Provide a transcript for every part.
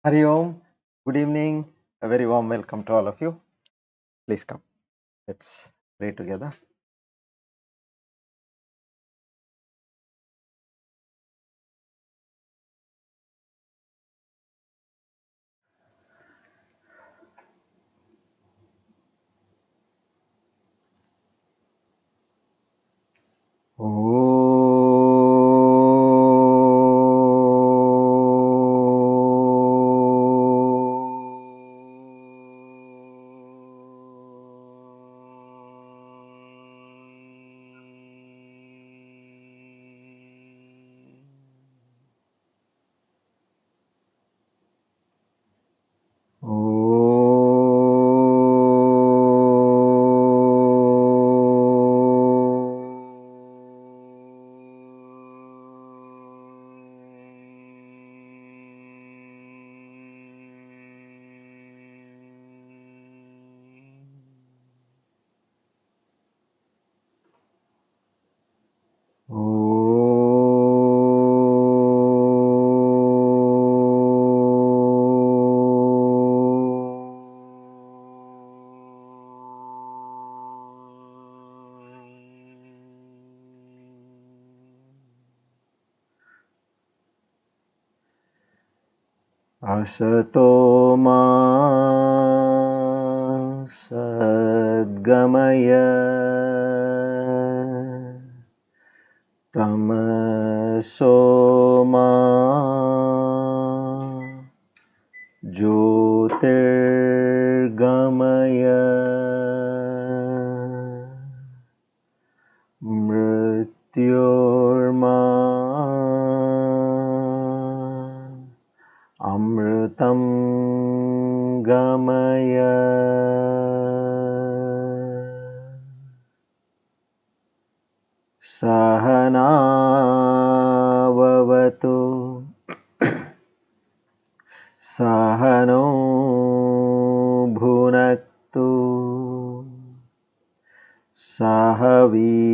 Hari Om, good evening, a very warm welcome to all of you. Please come, let's pray together. Asato ma sadgamaya tamaso ma jyotirgamaya mrityorma amritam gamaya sahana vavatu sahano bhunaktu sahaviryam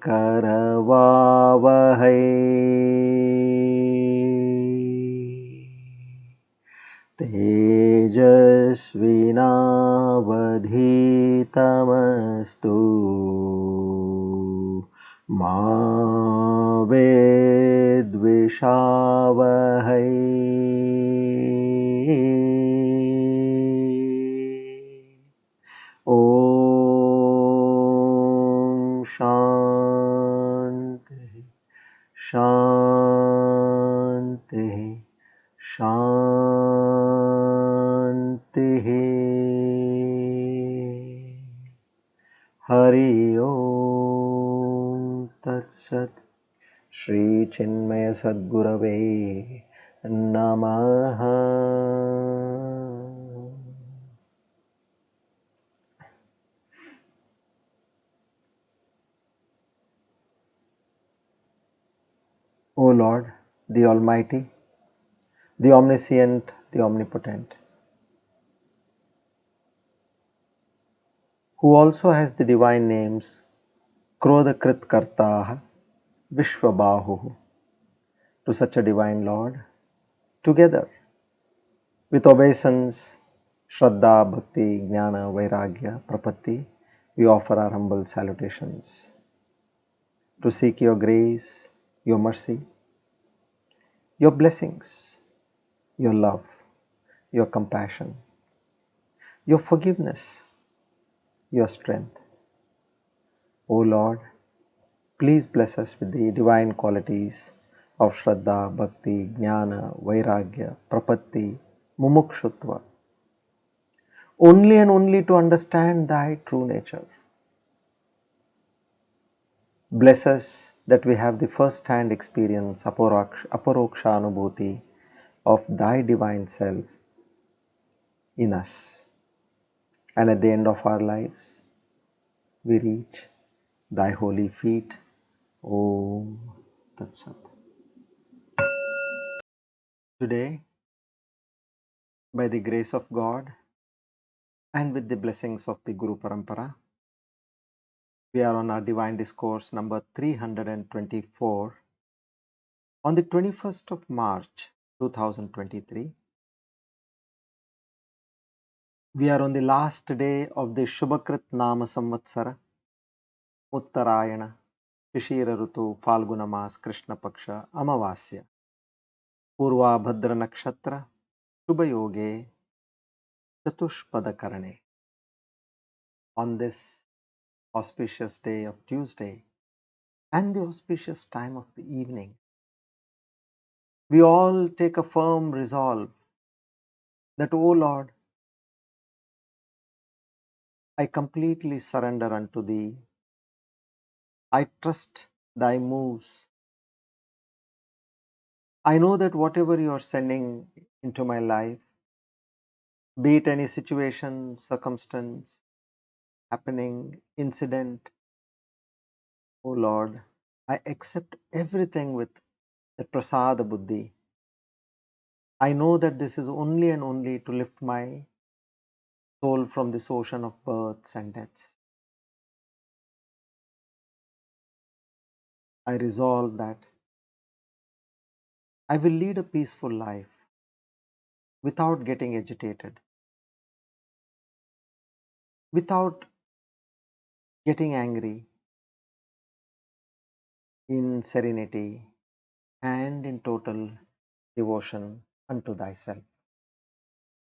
karavavahai tejasvinavadhitamastu ma vedvishavahai. Om Shanti Shanti Shanti. Hari Om Tat Sat. Shri Chinmaya Sadgurave Namaha. O Lord, the Almighty, the Omniscient, the Omnipotent, who also has the divine names Krodakrit Kartaha, Vishwabahu, to such a divine Lord, together with obeisance, Shraddha, Bhakti, Jnana, Vairagya, Prapatti, we offer our humble salutations to seek your grace, your mercy, your blessings, your love, your compassion, your forgiveness, your strength. O Lord, please bless us with the divine qualities of Shraddha, Bhakti, Jnana, Vairagya, Prapatti, Mumukshutva, only and only to understand thy true nature. Bless us that we have the first-hand experience, aparoksha anubhuti of thy divine self in us. And at the end of our lives, we reach thy holy feet. Om Tat Sat. Today, by the grace of God and with the blessings of the Guru Parampara, we are on our Divine Discourse number 324 on the 21st of March 2023. We are on the last day of the Shubhakrit Nama Samvatsara, Uttarayana, Shishira Rutu, Falguna Mas, Krishna Paksha, Amavasya, Purva Bhadra Nakshatra, Shubha Yoge, Chatushpada Karane. On this auspicious day of Tuesday and the auspicious time of the evening, we all take a firm resolve that, O Lord, I completely surrender unto Thee. I trust Thy moves. I know that whatever You are sending into my life, be it any situation, circumstance, happening, incident, O Lord, I accept everything with the prasada buddhi. I know that this is only and only to lift my soul from this ocean of births and deaths. I resolve that I will lead a peaceful life without getting agitated, without getting angry, in serenity and in total devotion unto Thyself.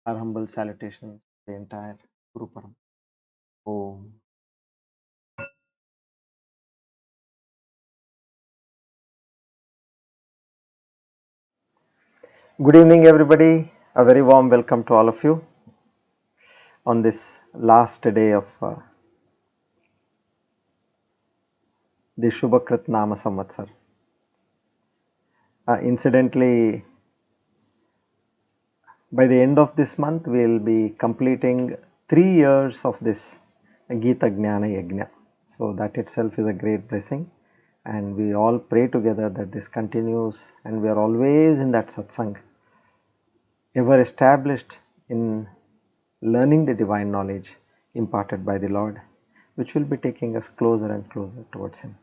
Our humble salutations to the entire Guru Param. Om. Good evening, everybody. A very warm welcome to all of you on this last day of the Shubhakrit Nama Samvatsar. Incidentally, by the end of this month, we will be completing 3 years of this Gita GNANA YAGNA. So, that itself is a great blessing, and we all pray together that this continues and we are always in that satsang, ever established in learning the divine knowledge imparted by the Lord, which will be taking us closer and closer towards Him.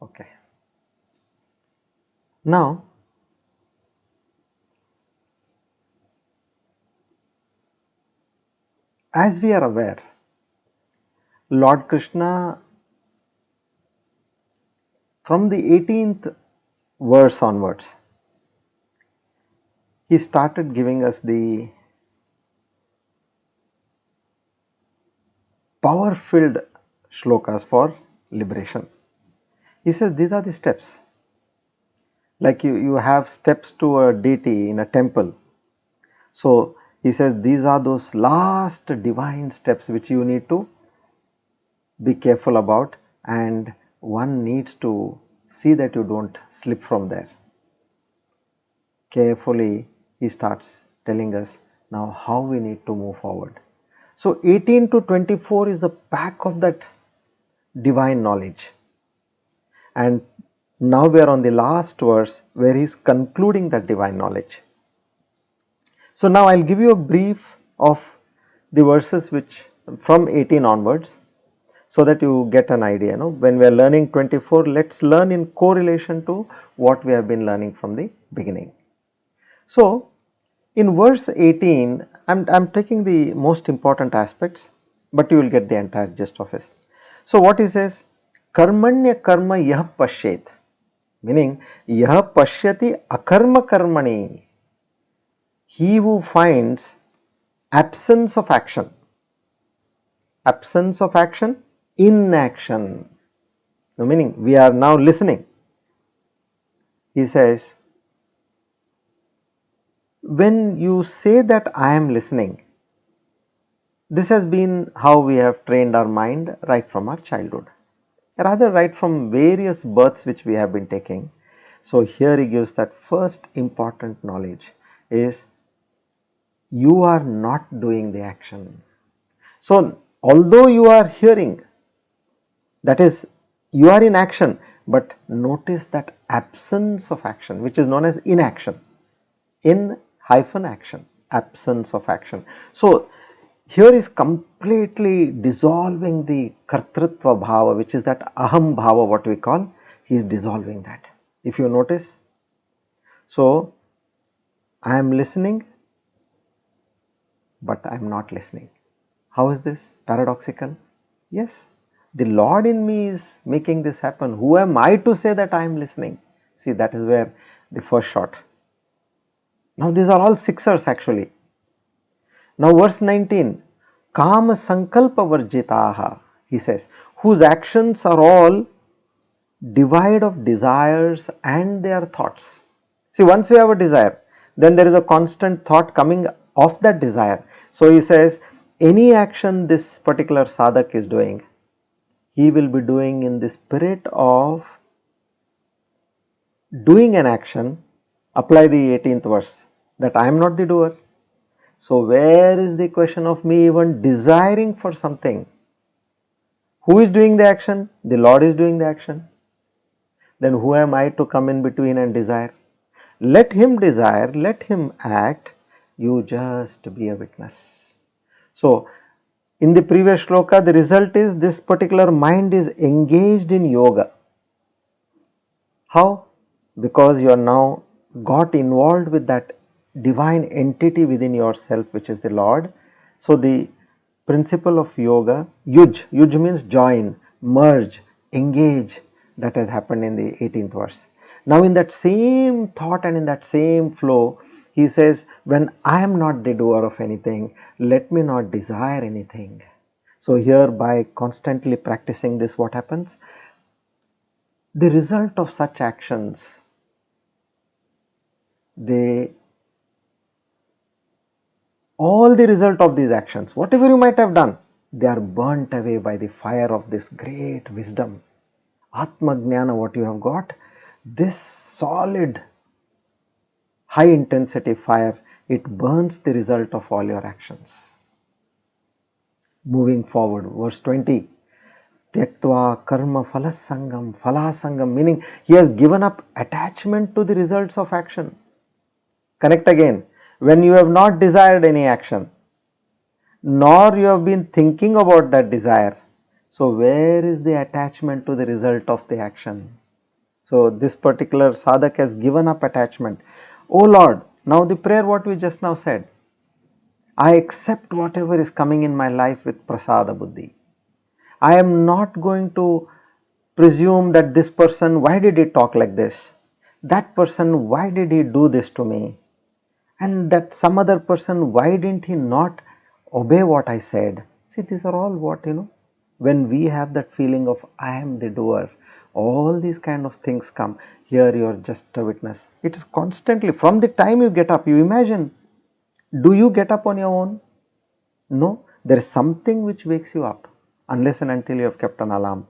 Okay. Now, as we are aware, Lord Krishna, from the 18th verse onwards, He started giving us the power filled shlokas for liberation. He says these are the steps. Like you have steps to a deity in a temple. So he says these are those last divine steps which you need to be careful about, and one needs to see that you don't slip from there. Carefully he starts telling us now how we need to move forward. So 18 to 24 is a pack of that divine knowledge, and now we are on the last verse where he is concluding that divine knowledge. So now I will give you a brief of the verses which from 18 onwards, so that you get an idea. When we are learning 24, let us learn in correlation to what we have been learning from the beginning. So in verse 18, I am taking the most important aspects, but you will get the entire gist of it. So what he says, karmanya karma yah pashyet, meaning yah pashyati akarma karmani, he who finds absence of action, inaction. Meaning we are now listening. He says, when you say that I am listening, this has been how we have trained our mind right from our childhood, rather right from various births which we have been taking. So here he gives that first important knowledge is you are not doing the action. So although you are hearing, that is you are in action, but notice that absence of action which is known as inaction, in-action, absence of action. So here is completely dissolving the kartritva bhava, which is that aham bhava what we call, he is dissolving that. If you notice, so I am listening, but I am not listening. How is this paradoxical? Yes, the Lord in me is making this happen. Who am I to say that I am listening? See, that is where the first shot. Now these are all sixers actually. Now verse 19, Kama Sankalpa Varjitaha, he says, whose actions are all devoid of desires and their thoughts. See, once we have a desire, then there is a constant thought coming of that desire. So he says, any action this particular sadhak is doing, he will be doing in the spirit of doing an action. Apply the 18th verse, that I am not the doer. So where is the question of me even desiring for something? Who is doing the action? The Lord is doing the action. Then who am I to come in between and desire? Let him desire, let him act, you just be a witness. So in the previous shloka, the result is this particular mind is engaged in yoga. How? Because you are now got involved with that divine entity within yourself, which is the Lord. So the principle of yoga, yuj means join, merge, engage, that has happened in the 18th verse. Now in that same thought and in that same flow, he says, when I am not the doer of anything, let me not desire anything. So here, by constantly practicing this, what happens? The result of such actions, all the result of these actions, whatever you might have done, they are burnt away by the fire of this great wisdom. Atma Jnana, what you have got, this solid, high intensity fire, it burns the result of all your actions. Moving forward, verse 20. Tyaktva karma phalasangam, meaning he has given up attachment to the results of action. Connect again. When you have not desired any action, nor you have been thinking about that desire, so where is the attachment to the result of the action? So this particular sadhak has given up attachment. Oh Lord, now the prayer what we just now said, I accept whatever is coming in my life with prasada buddhi. I am not going to presume that this person, why did he talk like this? That person, why did he do this to me? And that some other person, why didn't he not obey what I said? See, these are all what, when we have that feeling of I am the doer, all these kind of things come. Here you are just a witness. It is constantly, from the time you get up, you imagine, do you get up on your own? No, there is something which wakes you up, unless and until you have kept an alarm.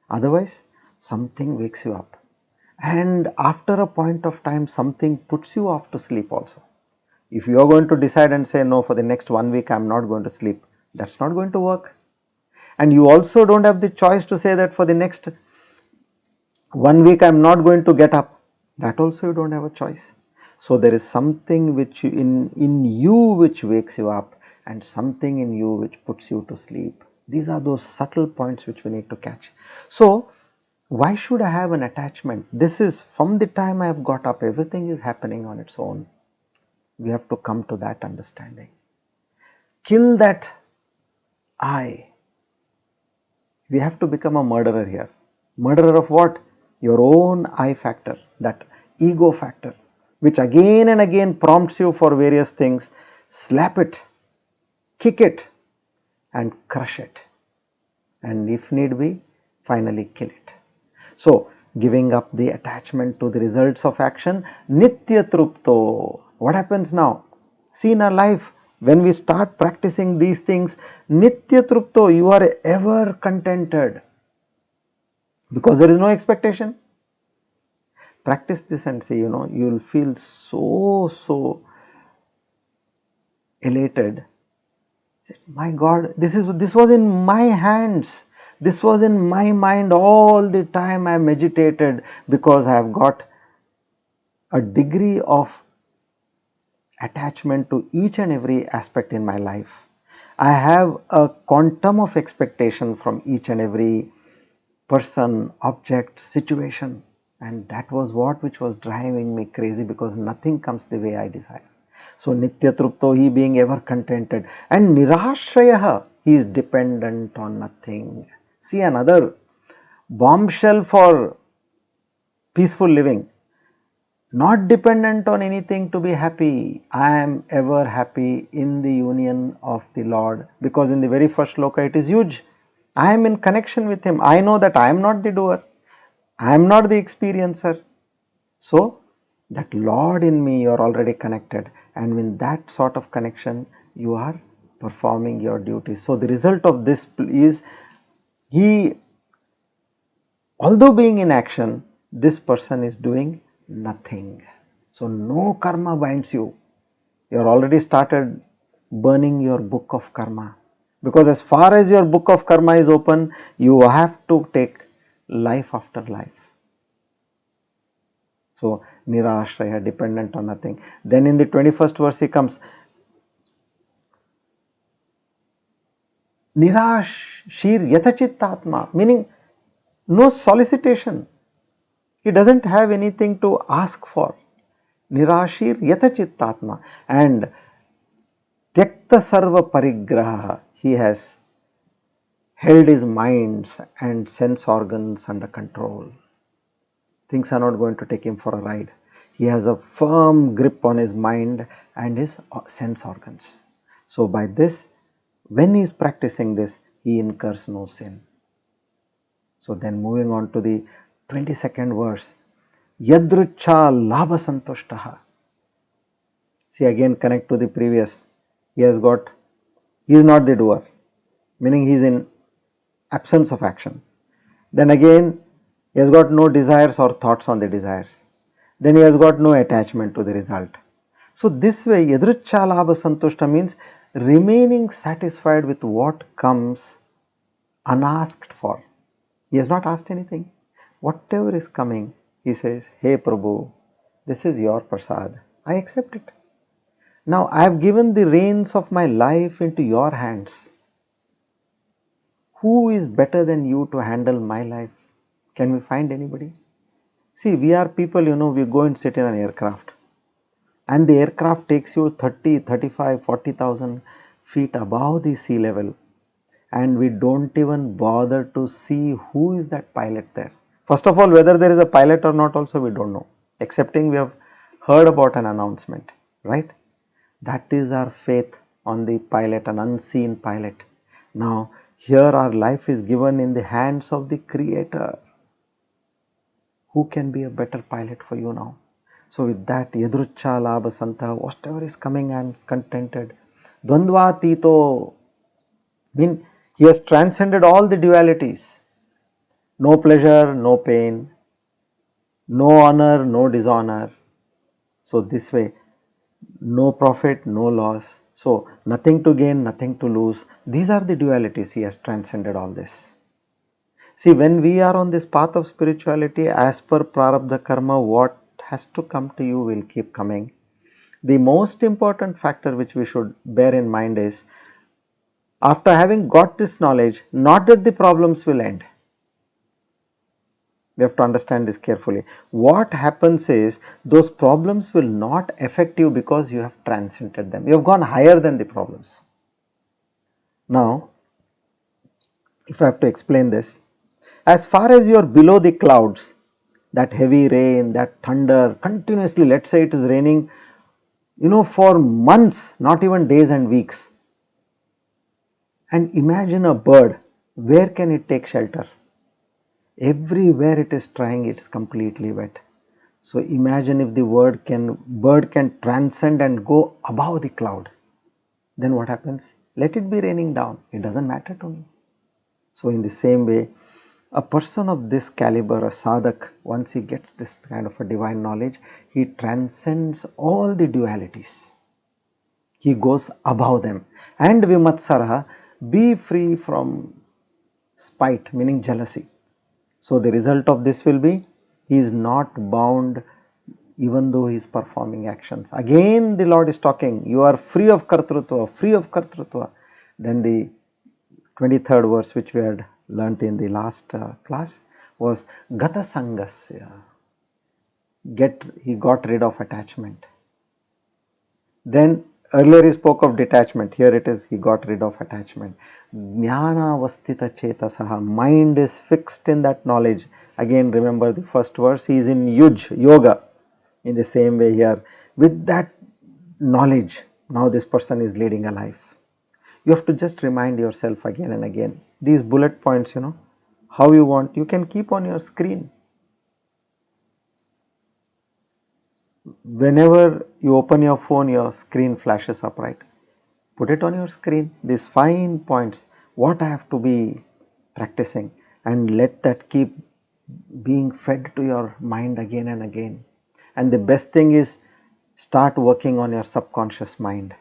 Otherwise, something wakes you up. And after a point of time, something puts you off to sleep also. If you are going to decide and say, no, for the next 1 week I am not going to sleep, that's not going to work. And you also don't have the choice to say that for the next 1 week I am not going to get up. That also you don't have a choice. So there is something which in you which wakes you up, and something in you which puts you to sleep. These are those subtle points which we need to catch. So why should I have an attachment? This is from the time I have got up, everything is happening on its own. We have to come to that understanding. Kill that I. We have to become a murderer here. Murderer of what? Your own I factor, that ego factor, which again and again prompts you for various things. Slap it, kick it, and crush it. And if need be, finally kill it. So, giving up the attachment to the results of action, nitya trupto. What happens now? See, in our life, when we start practicing these things, nitya trupto, you are ever contented, because there is no expectation. Practice this and see, you will feel so elated. My God, this was in my hands. This was in my mind all the time. I meditated because I have got a degree of attachment to each and every aspect in my life. I have a quantum of expectation from each and every person, object, situation. And that was what which was driving me crazy, because nothing comes the way I desire. So Nitya Trupto, he being ever contented, and Nirashrayaha, he is dependent on nothing. See, another bombshell for peaceful living. Not dependent on anything to be happy. I am ever happy in the union of the Lord, because in the very first shloka it is huge. I am in connection with Him. I know that I am not the doer, I am not the experiencer. So, that Lord in me, you are already connected, and in that sort of connection, you are performing your duties. So, the result of this is, he, although being in action, this person is doing nothing. So, no karma binds you. You are already started burning your book of karma, because as far as your book of karma is open, you have to take life after life. So, nirashraya, dependent on nothing. Then in the 21st verse he comes, nirashir yatachittatma, meaning no solicitation. He doesn't have anything to ask for. Nirashir yatachittatma, and tyakta sarva parigraha, he has held his minds and sense organs under control. Things are not going to take him for a ride. He has a firm grip on his mind and his sense organs. So by this, when he is practicing this, he incurs no sin. So then moving on to the 22nd verse, yadrucha labha santushtaha. See, again connect to the previous. He is not the doer, meaning he is in absence of action. Then again, he has got no desires or thoughts on the desires. Then he has got no attachment to the result. So this way, yadrucha labha santushta means remaining satisfied with what comes unasked for. He has not asked anything. Whatever is coming, he says, hey Prabhu, this is your prasad, I accept it. Now I have given the reins of my life into your hands. Who is better than you to handle my life? Can we find anybody? See, we are people, we go and sit in an aircraft, and the aircraft takes you 30, 35, 40,000 feet above the sea level, and we don't even bother to see who is that pilot there. First of all, whether there is a pilot or not also we don't know, excepting we have heard about an announcement, right? That is our faith on the pilot, an unseen pilot. Now, here our life is given in the hands of the Creator. Who can be a better pilot for you now? So with that, yadrucha labha santa, whatever is coming, I am contented. Dvandva tito, mean he has transcended all the dualities. No pleasure, no pain, no honor, no dishonor. So this way, no profit, no loss. So nothing to gain, nothing to lose. These are the dualities. He has transcended all this. See, when we are on this path of spirituality, as per prarabdha karma, what has to come to you will keep coming. The most important factor which we should bear in mind is, after having got this knowledge, not that the problems will end. We have to understand this carefully. What happens is, those problems will not affect you because you have transcended them. You have gone higher than the problems. Now, if I have to explain this, as far as you are below the clouds, that heavy rain, that thunder, continuously, let us say it is raining, for months, not even days and weeks. And imagine a bird, where can it take shelter? Everywhere it is trying, it is completely wet. So imagine if the bird can transcend and go above the cloud, then what happens? Let it be raining down, it does not matter to me. So in the same way, a person of this caliber, a sadhak, once he gets this kind of a divine knowledge, he transcends all the dualities. He goes above them. And vimatsaraha, be free from spite, meaning jealousy. So the result of this will be, he is not bound even though he is performing actions. Again the Lord is talking, you are free of kartrutva, free of kartrutva. Then the 23rd verse which we had learnt in the last class was gata sangasya. he got rid of attachment. Then earlier he spoke of detachment, here it is he got rid of attachment. Jnana vastita chetasaha, mind is fixed in that knowledge. Again remember the first verse, he is in yuj, yoga. In the same way here, with that knowledge, now this person is leading a life. You have to just remind yourself again and again. These bullet points, how you want, you can keep on your screen. Whenever you open your phone, your screen flashes up, right? Put it on your screen, these fine points, what I have to be practicing, and let that keep being fed to your mind again and again. And the best thing is, start working on your subconscious mind,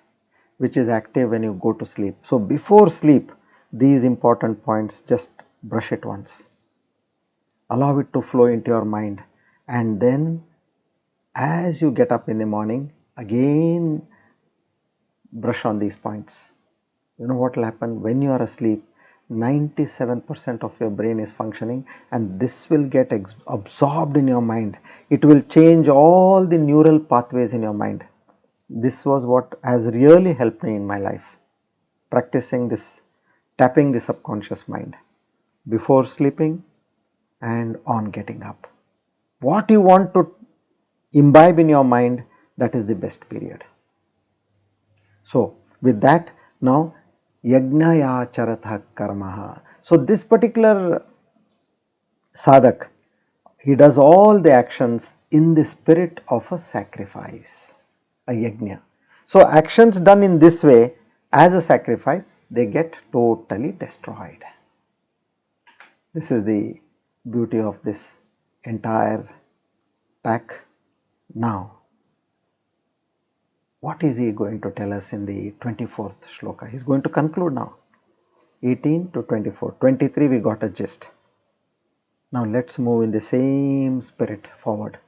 which is active when you go to sleep. So before sleep, these important points, just brush it once, allow it to flow into your mind, and then as you get up in the morning, again brush on these points. You know what will happen when you are asleep? 97% of your brain is functioning, and this will get absorbed in your mind. It will change all the neural pathways in your mind. This was what has really helped me in my life, practicing this, tapping the subconscious mind before sleeping and on getting up. What you want to imbibe in your mind, that is the best period. So with that, now yagnaya charatha karmaha. So this particular sadhak, he does all the actions in the spirit of a sacrifice, a yajna. So actions done in this way as a sacrifice, they get totally destroyed. This is the beauty of this entire pack. Now, what is he going to tell us in the 24th shloka? He is going to conclude now. 18 to 24, 23 we got a gist. Now let us move in the same spirit forward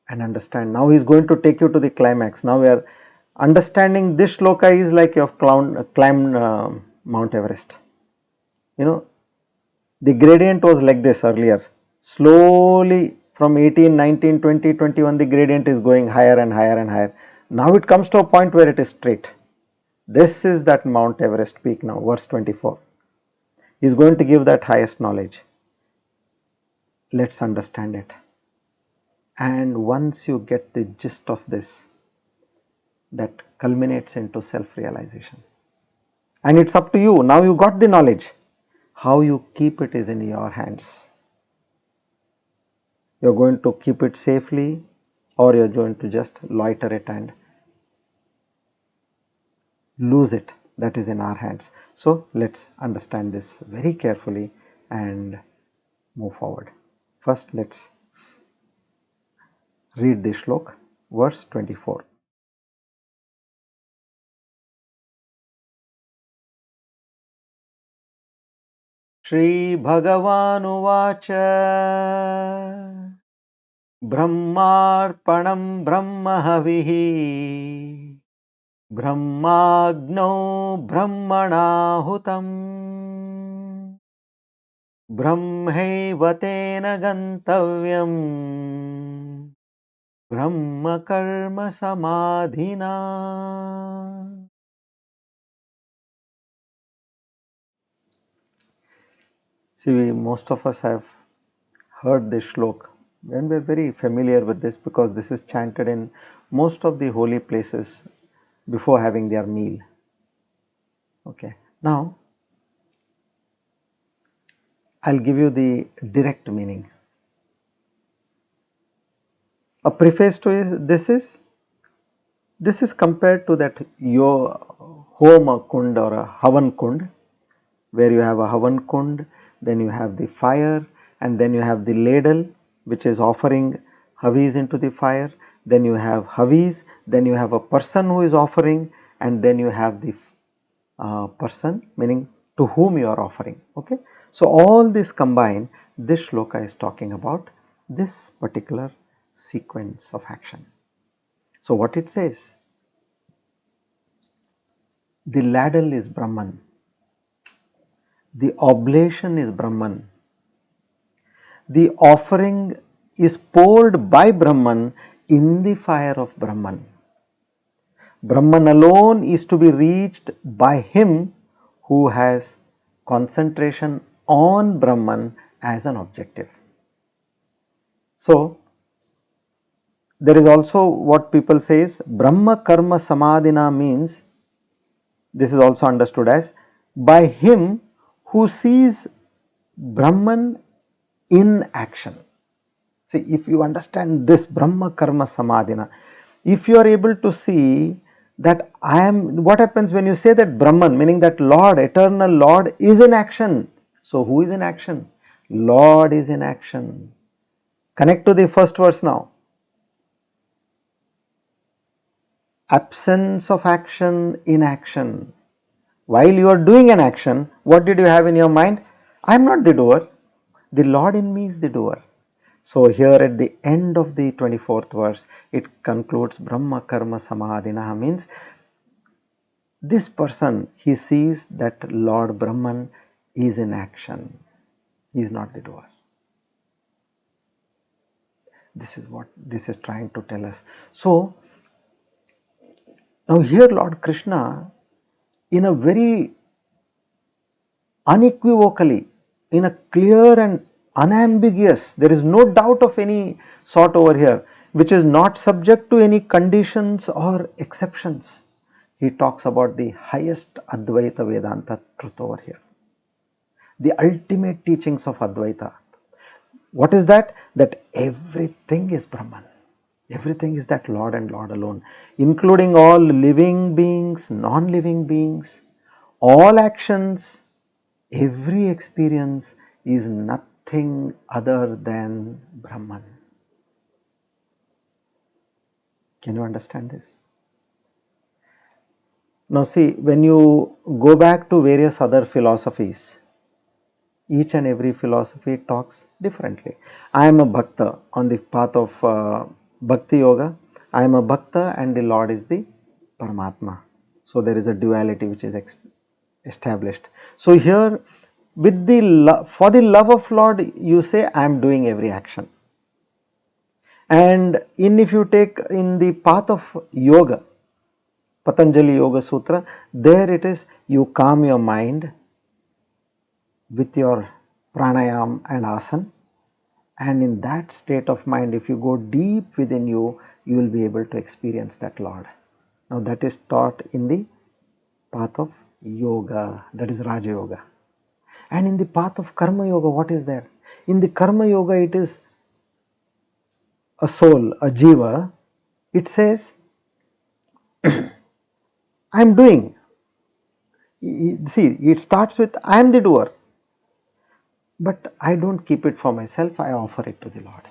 and understand. Now he is going to take you to the climax. Now we are understanding this shloka is like you have climbed Mount Everest. The gradient was like this earlier. Slowly from 18, 19, 20, 21 the gradient is going higher and higher and higher. Now it comes to a point where it is straight. This is that Mount Everest peak now, verse 24. He is going to give that highest knowledge. Let us understand it. And once you get the gist of this, that culminates into self-realization. And it's up to you. Now you got the knowledge. How you keep it is in your hands. You are going to keep it safely, or you are going to just loiter it and lose it. That is in our hands. So let us understand this very carefully and move forward. First let us read the shlok, verse 24. Shri Bhagavanuvacha Brahmarpanam Brahmahavihi Brahmagno Brahmanahutam Brahmaivatena Gantavyam Brahma Karma Samadhina. See, most of us have heard this shlok and we are very familiar with this because this is chanted in most of the holy places before having their meal. Okay. Now, I will give you the direct meaning. A preface to this is compared to that your home kund or a havan kund, where you have a havan kund, then you have the fire, and then you have the ladle which is offering havis into the fire, then you have havis, then you have a person who is offering, and then you have the person, meaning to whom you are offering. Okay. So all this combined, this shloka is talking about this particular sequence of action. So what it says, the ladle is Brahman, the oblation is Brahman, the offering is poured by Brahman in the fire of Brahman. Brahman alone is to be reached by him who has concentration on Brahman as an objective. So, there is also what people say is Brahma Karma Samadhina means, this is also understood as by him who sees Brahman in action. See, if you understand this Brahma Karma Samadhina, if you are able to see that I am, what happens when you say that Brahman, meaning that Lord, eternal Lord is in action. So, who is in action? Lord is in action. Connect to the first verse now. Absence of action, inaction. While you are doing an action, what did you have in your mind? I am not the doer. The Lord in me is the doer. So here at the end of the 24th verse, it concludes Brahma Karma Samadhina, means this person, he sees that Lord Brahman is in action. He is not the doer. This is what this is trying to tell us. So now here Lord Krishna, in a very unequivocally, in a clear and unambiguous, there is no doubt of any sort over here, which is not subject to any conditions or exceptions. He talks about the highest Advaita Vedanta truth over here, the ultimate teachings of Advaita. What is that? That everything is Brahman. Everything is that Lord and Lord alone, including all living beings, non-living beings, all actions, every experience is nothing other than Brahman. Can you understand this? Now see, when you go back to various other philosophies, each and every philosophy talks differently. I am a Bhakta on the path of Bhakti Yoga. I am a Bhakta and the Lord is the Paramatma. So there is a duality which is established. So here with the for the love of Lord, you say I am doing every action. And if you take in the path of yoga, Patanjali Yoga Sutra, there it is, you calm your mind with your pranayam and asana, and in that state of mind, if you go deep within you, you will be able to experience that Lord. Now that is taught in the path of yoga, that is Raja Yoga. And in the path of Karma Yoga, what is there? In the Karma Yoga, it is a soul, a jiva. It says, I am doing. See, it starts with I am the doer, but I don't keep it for myself, I offer it to the Lord.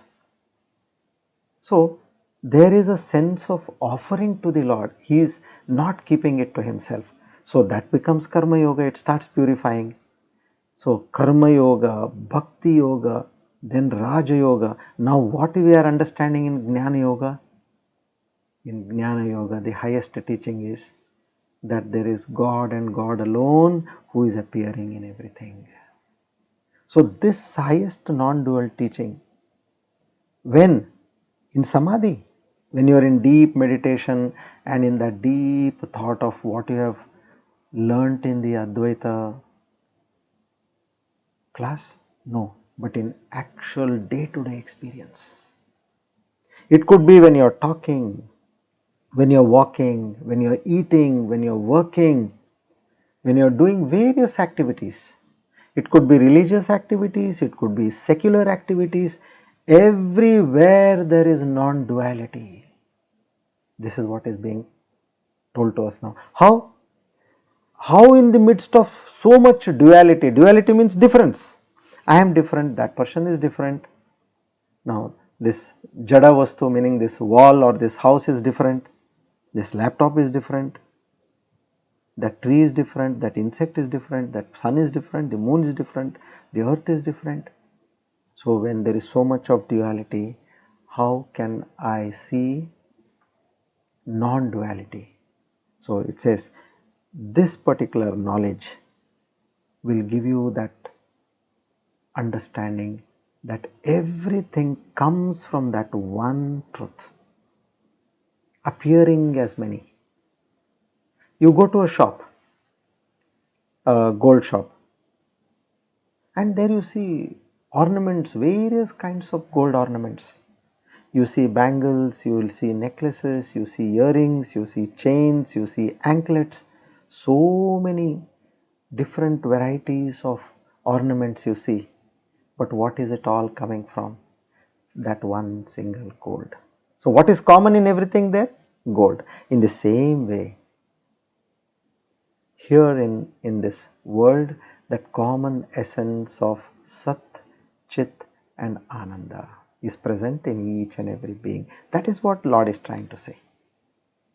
So there is a sense of offering to the Lord. He is not keeping it to himself. So that becomes Karma Yoga, it starts purifying. So Karma Yoga, Bhakti Yoga, then Raja Yoga. Now what we are understanding in Jnana Yoga? In Jnana Yoga, the highest teaching is that there is God and God alone who is appearing in everything. So this highest non-dual teaching, when in Samadhi, when you are in deep meditation and in that deep thought of what you have learnt in the Advaita class, no, but in actual day-to-day experience. It could be when you are talking, when you are walking, when you are eating, when you are working, when you are doing various activities. It could be religious activities, it could be secular activities. Everywhere there is non-duality. This is what is being told to us now. How? How in the midst of so much duality? Duality means difference. I am different, that person is different. Now this jada vastu, meaning this wall or this house is different, this laptop is different, that tree is different, that insect is different, that sun is different, the moon is different, the earth is different. So when there is so much of duality, how can I see non-duality? So it says this particular knowledge will give you that understanding that everything comes from that one truth, appearing as many. You go to a shop, a gold shop, and there you see ornaments, various kinds of gold ornaments. You see bangles, you will see necklaces, you see earrings, you see chains, you see anklets, so many different varieties of ornaments you see. But what is it all coming from? That one single gold. So what is common in everything there? Gold. In the same way, here in this world, that common essence of Sat, Chit and Ananda is present in each and every being. That is what Lord is trying to say.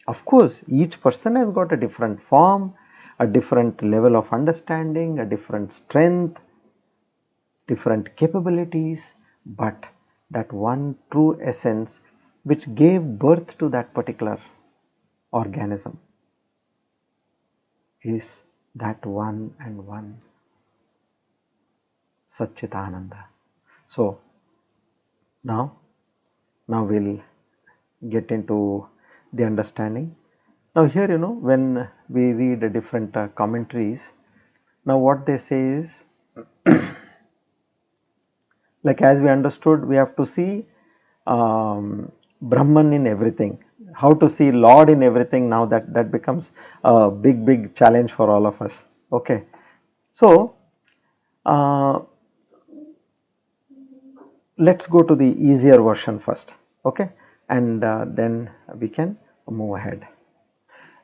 Of course, each person has got a different form, a different level of understanding, a different strength, different capabilities, but that one true essence which gave birth to that particular organism is that one and one Satchitananda. So now we'll get into the understanding. Now here, when we read different commentaries, now what they say is, like as we understood, we have to see Brahman in everything. How to see Lord in everything, now that becomes a big challenge for all of us. Okay, so let's go to the easier version first, okay, and then we can move ahead.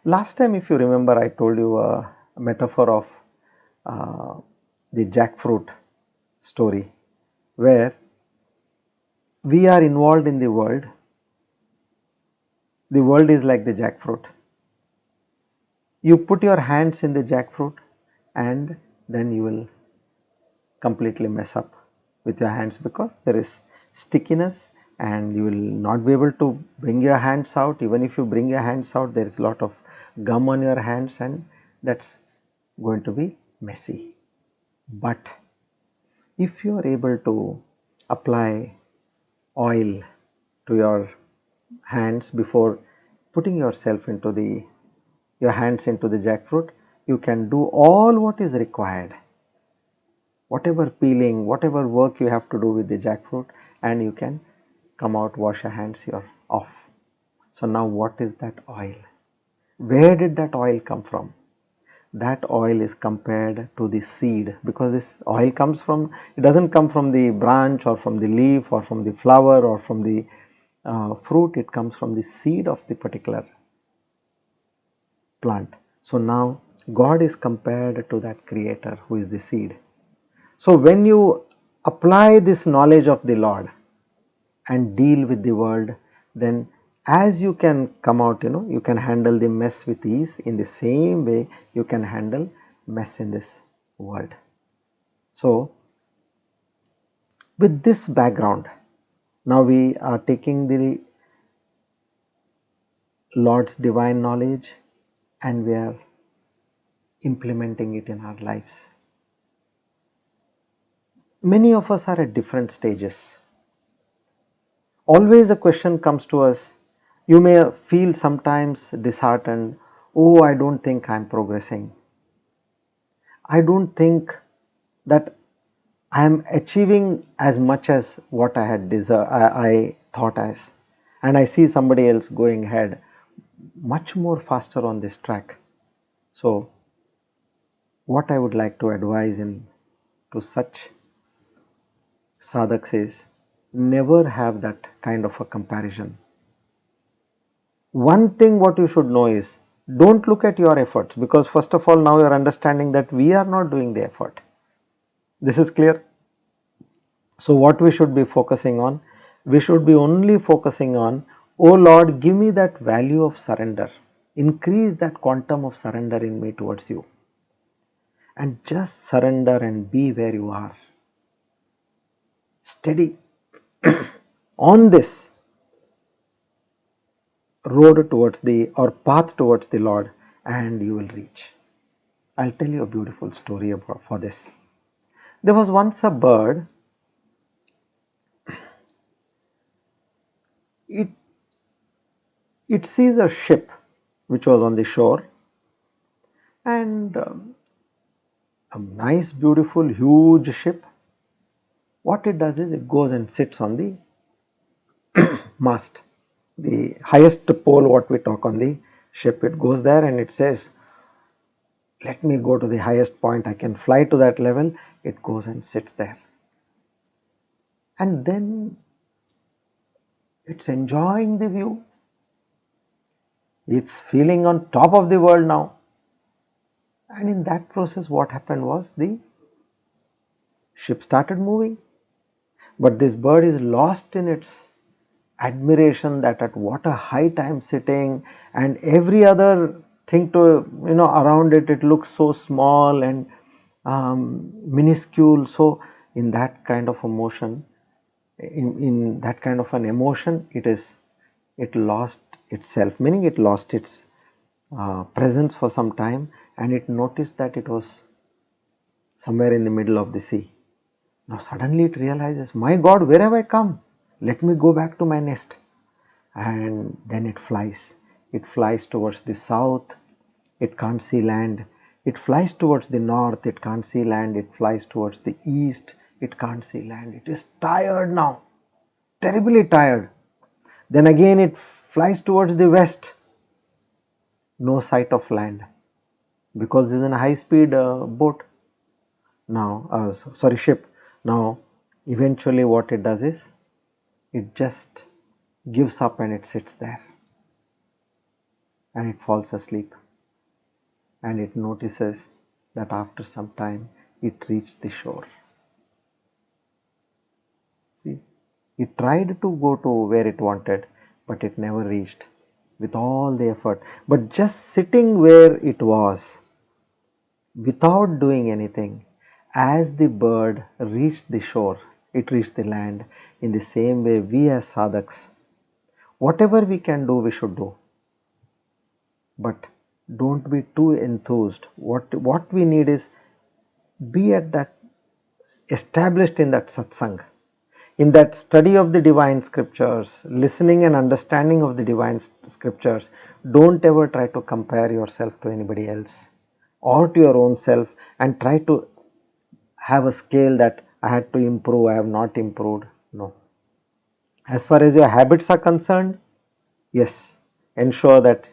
Last time, if you remember, I told you a metaphor of the jackfruit story, where we are involved in the world. The world is like the jackfruit. You put your hands in the jackfruit and then you will completely mess up with your hands, because there is stickiness and you will not be able to bring your hands out. Even if you bring your hands out, there is a lot of gum on your hands and that's going to be messy. But if you are able to apply oil to your hands before putting yourself into your hands into the jackfruit, you can do all what is required, whatever peeling, whatever work you have to do with the jackfruit, and you can come out, wash your hands, you're off. So now what is that oil? Where did that oil come from? That oil is compared to the seed, because this oil comes from, it doesn't come from the branch or from the leaf or from the flower or from the fruit, it comes from the seed of the particular plant. So now God is compared to that creator who is the seed. So when you apply this knowledge of the Lord and deal with the world, then as you can come out, you can handle the mess with ease. In the same way, you can handle mess in this world. So with this background, now we are taking the Lord's divine knowledge and we are implementing it in our lives. Many of us are at different stages. Always a question comes to us. You may feel sometimes disheartened. Oh, I don't think I am progressing. I don't think that I am achieving as much as what I had I thought as, and I see somebody else going ahead much more faster on this track. So what I would like to advise to such sadhaks is, never have that kind of a comparison. One thing what you should know is, don't look at your efforts, because first of all now you are understanding that we are not doing the effort. This is clear. So what we should be focusing on? We should be only focusing on, oh Lord, give me that value of surrender. Increase that quantum of surrender in me towards you. And just surrender and be where you are. Steady on this road towards or path towards the Lord, and you will reach. I'll tell you a beautiful story for this. There was once a bird it, it sees a ship which was on the shore, and a nice, beautiful, huge ship. What it does is it goes and sits on the mast, the highest pole what we talk on the ship. It goes there and it says, let me go to the highest point, I can fly to that level. It goes and sits there, and then it's enjoying the view. It's feeling on top of the world now. And in that process, what happened was the ship started moving, but this bird is lost in its admiration that at what a height I am sitting, and every other thing to around it, it looks so small and minuscule. So in that kind of a motion, in that kind of an emotion, it lost itself, meaning it lost its presence for some time, and it noticed that it was somewhere in the middle of the sea. Now suddenly it realizes, my God, where have I come? Let me go back to my nest. And then it flies. It flies towards the south, it can't see land. It flies towards the north, it can't see land. It flies towards the east, it can't see land. It is tired now, terribly tired. Then again it flies towards the west, no sight of land, because this is a high speed boat now, ship. Now eventually what it does is, it just gives up and it sits there and it falls asleep, and it notices that after some time it reached the shore. See, it tried to go to where it wanted, but it never reached with all the effort. But just sitting where it was without doing anything, as the bird reached the shore, it reached the land. In the same way, we as sadhaks, whatever we can do, we should do. But don't be too enthused. What we need is, be at that, established in that satsang, in that study of the divine scriptures, listening and understanding of the divine scriptures. Don't ever try to compare yourself to anybody else or to your own self and try to have a scale that I had to improve, I have not improved. No. As far as your habits are concerned, yes, ensure that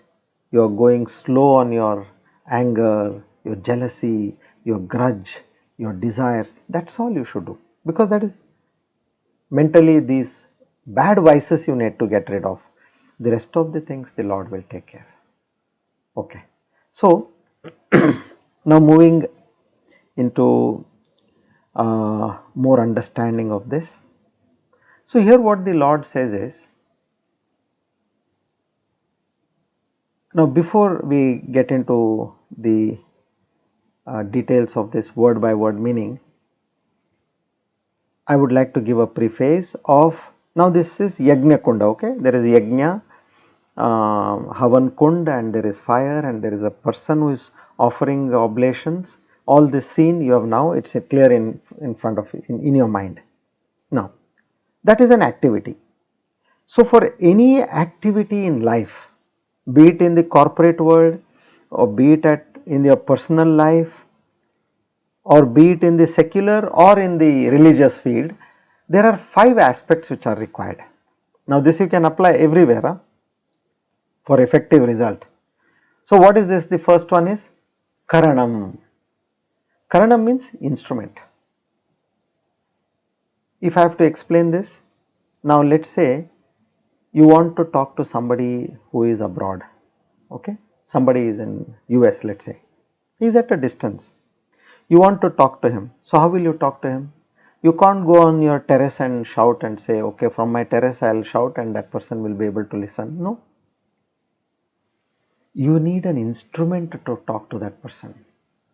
you are going slow on your anger, your jealousy, your grudge, your desires. That's all you should do, because that is mentally these bad vices you need to get rid of. The rest of the things the Lord will take care. Okay. So now moving into more understanding of this. So here what the Lord says is, now before we get into the details of this word by word meaning, I would like to give a preface of, now this is Yagna Kunda, okay. There is Yagna, Havan Kund, and there is fire, and there is a person who is offering oblations. All this scene you have now, it is clear in front of you, in your mind. Now that is an activity. So for any activity in life, be it in the corporate world, or be it in your personal life, or be it in the secular or in the religious field, there are 5 aspects which are required. Now this you can apply everywhere for effective result. So what is this? The first one is Karanam. Karanam means instrument. If I have to explain this, now let us say you want to talk to somebody who is abroad, okay. Somebody is in US, let us say, he is at a distance. You want to talk to him. So how will you talk to him? You can't go on your terrace and shout and say, okay, from my terrace I will shout and that person will be able to listen. No. You need an instrument to talk to that person.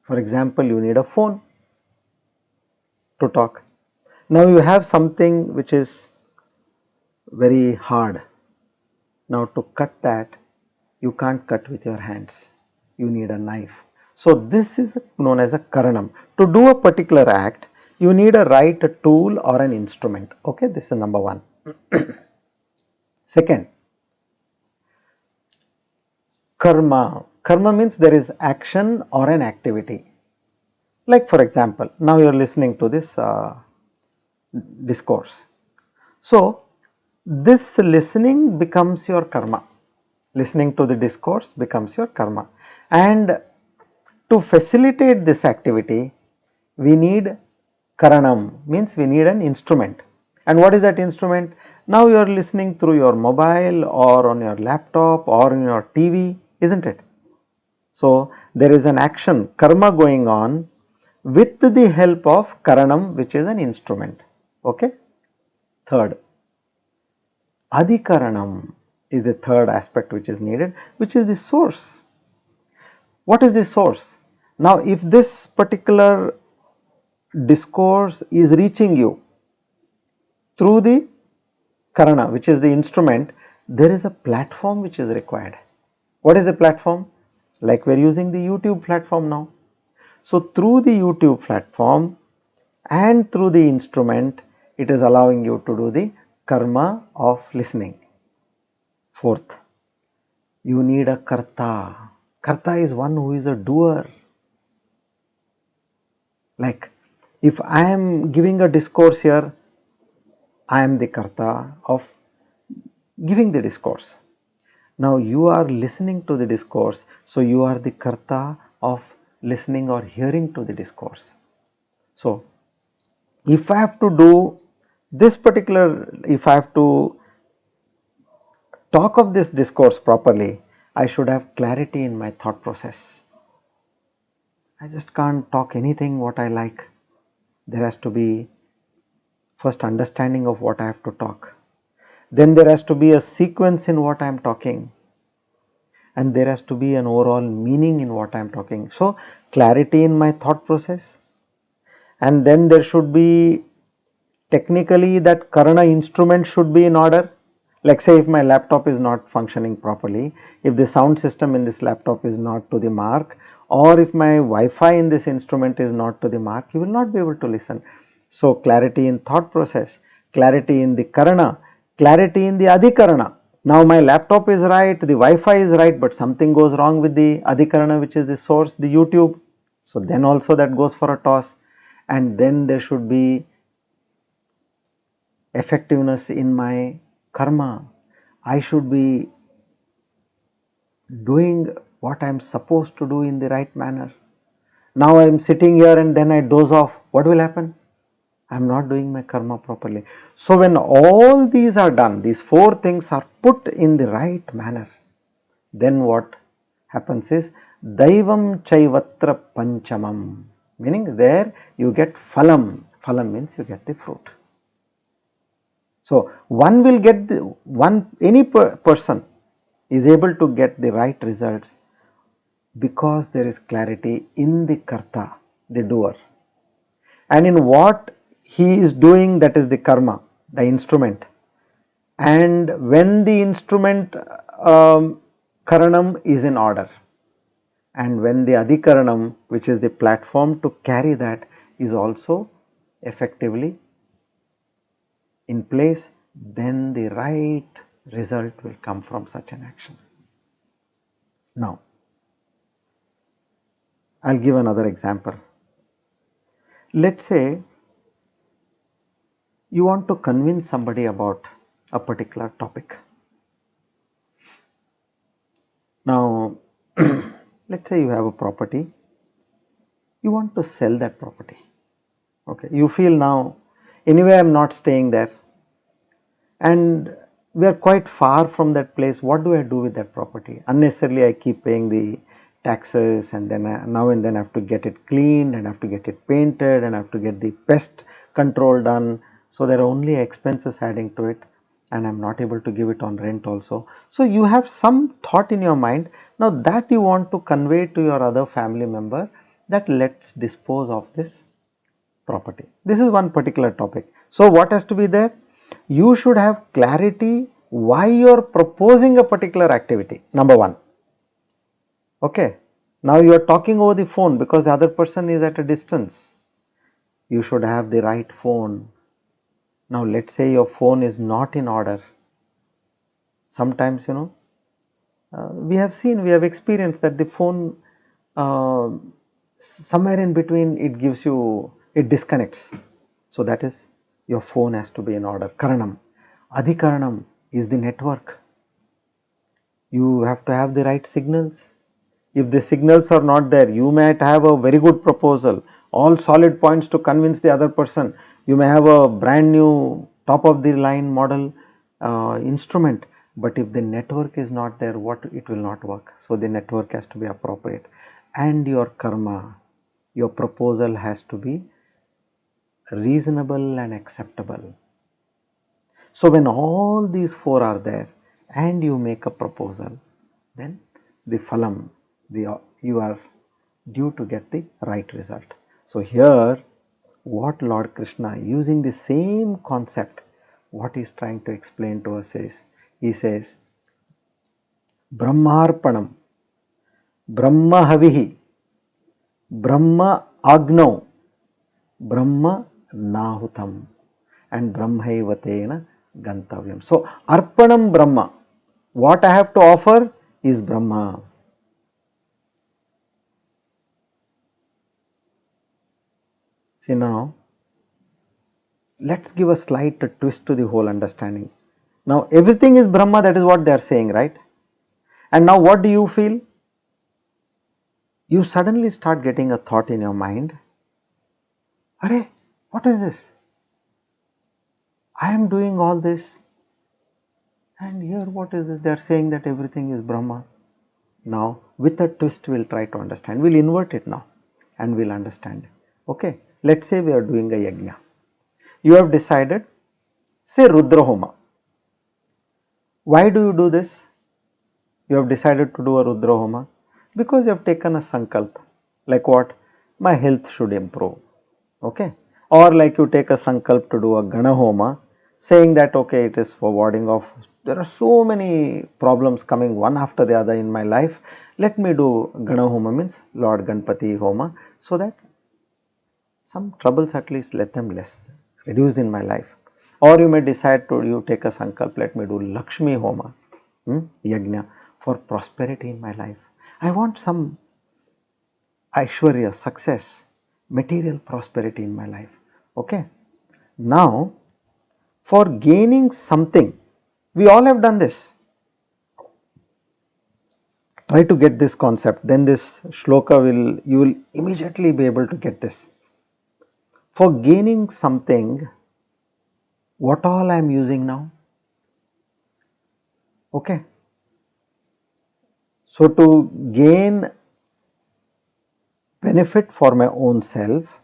For example, you need a phone to talk. Now you have something which is very hard. Now to cut that, you can't cut with your hands. You need a knife. So this is known as a Karanam. To do a particular act, you need a right tool or an instrument. Okay, this is number 1. Second, karma. Karma means there is action or an activity. Like for example, now you are listening to this discourse. So, this listening becomes your karma. Listening to the discourse becomes your karma. And to facilitate this activity, we need karanam, means we need an instrument. And what is that instrument? Now you are listening through your mobile or on your laptop or on your TV, isn't it? So, there is an action, karma going on with the help of karanam, which is an instrument. Okay. Third, adhikaranam is the third aspect which is needed, which is the source. What is the source? Now, if this particular discourse is reaching you through the karana, which is the instrument, there is a platform which is required. What is the platform? Like we are using the YouTube platform now. So, through the YouTube platform and through the instrument, it is allowing you to do the karma of listening. Fourth, you need a karta. Karta is one who is a doer. Like if I am giving a discourse here, I am the karta of giving the discourse. Now you are listening to the discourse, so you are the karta of listening or hearing to the discourse. So if I have to do this particular, if I have to talk of this discourse properly, I should have clarity in my thought process. I just can't talk anything what I like. There has to be first understanding of what I have to talk. Then there has to be a sequence in what I am talking. And there has to be an overall meaning in what I am talking. So, clarity in my thought process. And then there should be technically that karana instrument should be in order. Like say if my laptop is not functioning properly, if the sound system in this laptop is not to the mark, or if my Wi-Fi in this instrument is not to the mark, you will not be able to listen. So, clarity in thought process, clarity in the karana, clarity in the adhikarana. Now, my laptop is right, the Wi-Fi is right, but something goes wrong with the adhikarana, which is the source, the YouTube. So, then also that goes for a toss, and then there should be effectiveness in my karma. I should be doing what I am supposed to do in the right manner. Now I am sitting here and then I doze off. What will happen? I am not doing my karma properly. So when all these are done, these four things are put in the right manner, then what happens is Daivam Chaivatra Panchamam, meaning there you get phalam. Phalam means you get the fruit. So one will get the any person is able to get the right results because there is clarity in the karta, the doer, and in what he is doing, that is the karma, the instrument. And when the instrument karanam is in order, and when the adhikaranam, which is the platform to carry that, is also effectively in place, then the right result will come from such an action. Now, I will give another example. Let us say you want to convince somebody about a particular topic. Now, let us say you have a property, you want to sell that property. Okay, you feel now, anyway I am not staying there and we are quite far from that place. What do I do with that property? Unnecessarily I keep paying the taxes, and then now and then I have to get it cleaned and I have to get it painted and I have to get the pest control done. So there are only expenses adding to it, and I am not able to give it on rent also. So you have some thought in your mind now that you want to convey to your other family member that let us dispose of this property. This is one particular topic. So what has to be there? You should have clarity why you are proposing a particular activity, number one. Okay. Now you are talking over the phone because the other person is at a distance. You should have the right phone. Now let us say your phone is not in order. Sometimes, we have seen, we have experienced that the phone, uh, somewhere in between it gives you, it disconnects. So that is, your phone has to be in order. Karanam. Adhikaranam is the network. You have to have the right signals. If the signals are not there, you might have a very good proposal, all solid points to convince the other person. You may have a brand new top of the line model instrument, but if the network is not there, it will not work. So the network has to be appropriate, and your karma, your proposal has to be reasonable and acceptable. So when all these four are there and you make a proposal, then the phalam, you are due to get the right result. So here what Lord Krishna, using the same concept, what he is trying to explain to us is, he says, Brahmarpanam, Brahma Havihi, Brahma Agno, Brahma Nahutam, and Brahmaivatena Gantavyam. So Arpanam Brahma, what I have to offer is Brahma. See now, let us give a slight twist to the whole understanding. Now everything is Brahma, that is what they are saying, right? And now what do you feel? You suddenly start getting a thought in your mind, Arey, what is this? I am doing all this, and here what is this? They are saying that everything is Brahma. Now with a twist we will try to understand, we will invert it now and we will understand. Okay, let us say we are doing a yagna. You have decided, say Rudra Homa. Why do you do this? You have decided to do a Rudra Homa because you have taken a sankalp, like what? My health should improve, okay? Or like you take a sankalp to do a Gana Homa, saying that okay, it is for warding off, there are so many problems coming one after the other in my life, let me do Gana Homa, means Lord Ganpati Homa, so that some troubles at least let them reduce in my life. Or you may decide to, you take a sankalp, let me do Lakshmi Homa, Yagna, for prosperity in my life. I want some Aishwarya, success, material prosperity in my life. Okay. Now, for gaining something, we all have done this. Try to get this concept, then this shloka you will immediately be able to get this. For gaining something, what all I am using now? Okay. So to gain benefit for my own self,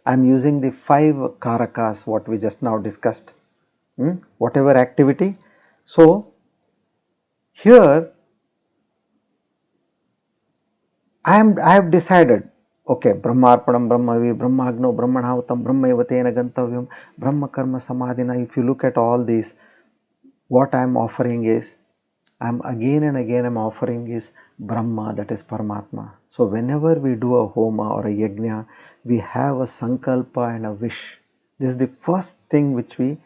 I am using the 5 karakas what we just now discussed, whatever activity. So here I have decided, okay, Brahmarpanam, Brahmavi, Brahmagno, Brahmanahutam, Brahmaivatena Gantavyam, Brahma Karma Samadhina. If you look at all these, what I am offering is, I am again and again I am offering is Brahma, that is Paramatma. So whenever we do a Homa or a Yajna, we have a Sankalpa and a wish. This is the first thing which we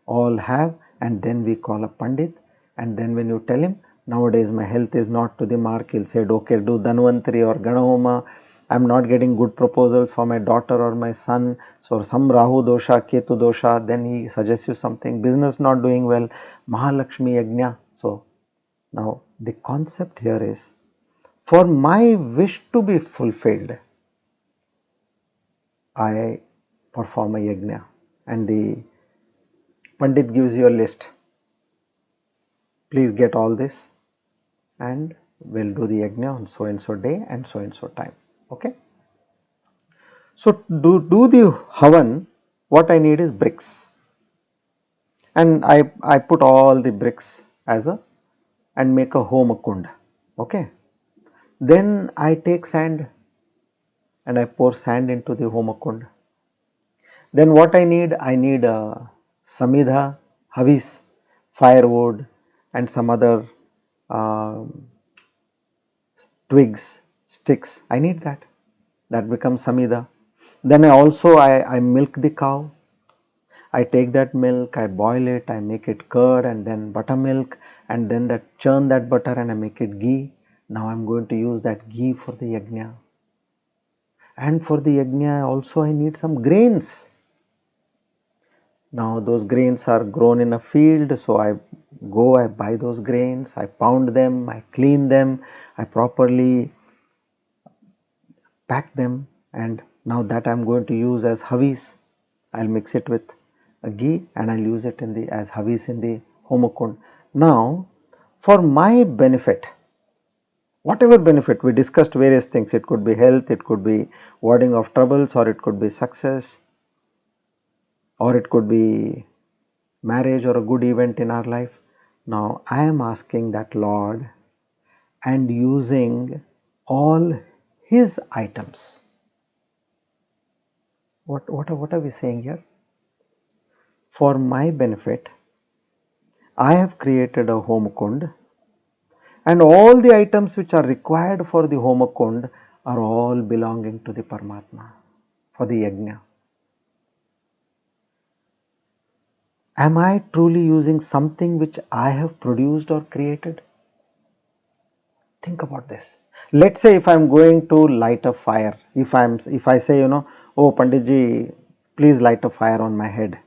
all have, and then we call a Pandit, and then when you tell him, nowadays my health is not to the mark, he'll say, okay, do Dhanvantari or Ganahoma, I am not getting good proposals for my daughter or my son, so some Rahu dosha, Ketu dosha, then he suggests you something, business not doing well, Mahalakshmi Yajna. So now the concept here is, for my wish to be fulfilled, I perform a yajna, and the Pandit gives you a list. Please get all this and we'll do the yajna on so and so day and so time. Okay. So to do the havan, what I need is bricks, and I put all the bricks as a and make a homa kund. Okay. Then I take sand and I pour sand into the homa kund. Then what I need samidha, havis, firewood and some other twigs, sticks. I need that. That becomes samidha. Then I milk the cow. I take that milk, I boil it, I make it curd and then buttermilk, and then that churn that butter and I make it ghee. Now I'm going to use that ghee for the yajna. And for the yajna also I need some grains. Now those grains are grown in a field, so I buy those grains, I pound them, I clean them, I properly pack them, and now that I am going to use as havis. I will mix it with a ghee and I will use it as havis in the homakund. Now for my benefit, whatever benefit, we discussed various things, it could be health, it could be warding of troubles, or it could be success, or it could be marriage or a good event in our life. Now I am asking that Lord and using all His items. What are we saying here? For my benefit, I have created a home kund, and all the items which are required for the home kund are all belonging to the Paramatma for the yajna. Am I truly using something which I have produced or created? Think about this. Let's say if I am going to light a fire, if I say, oh Panditji, please light a fire on my head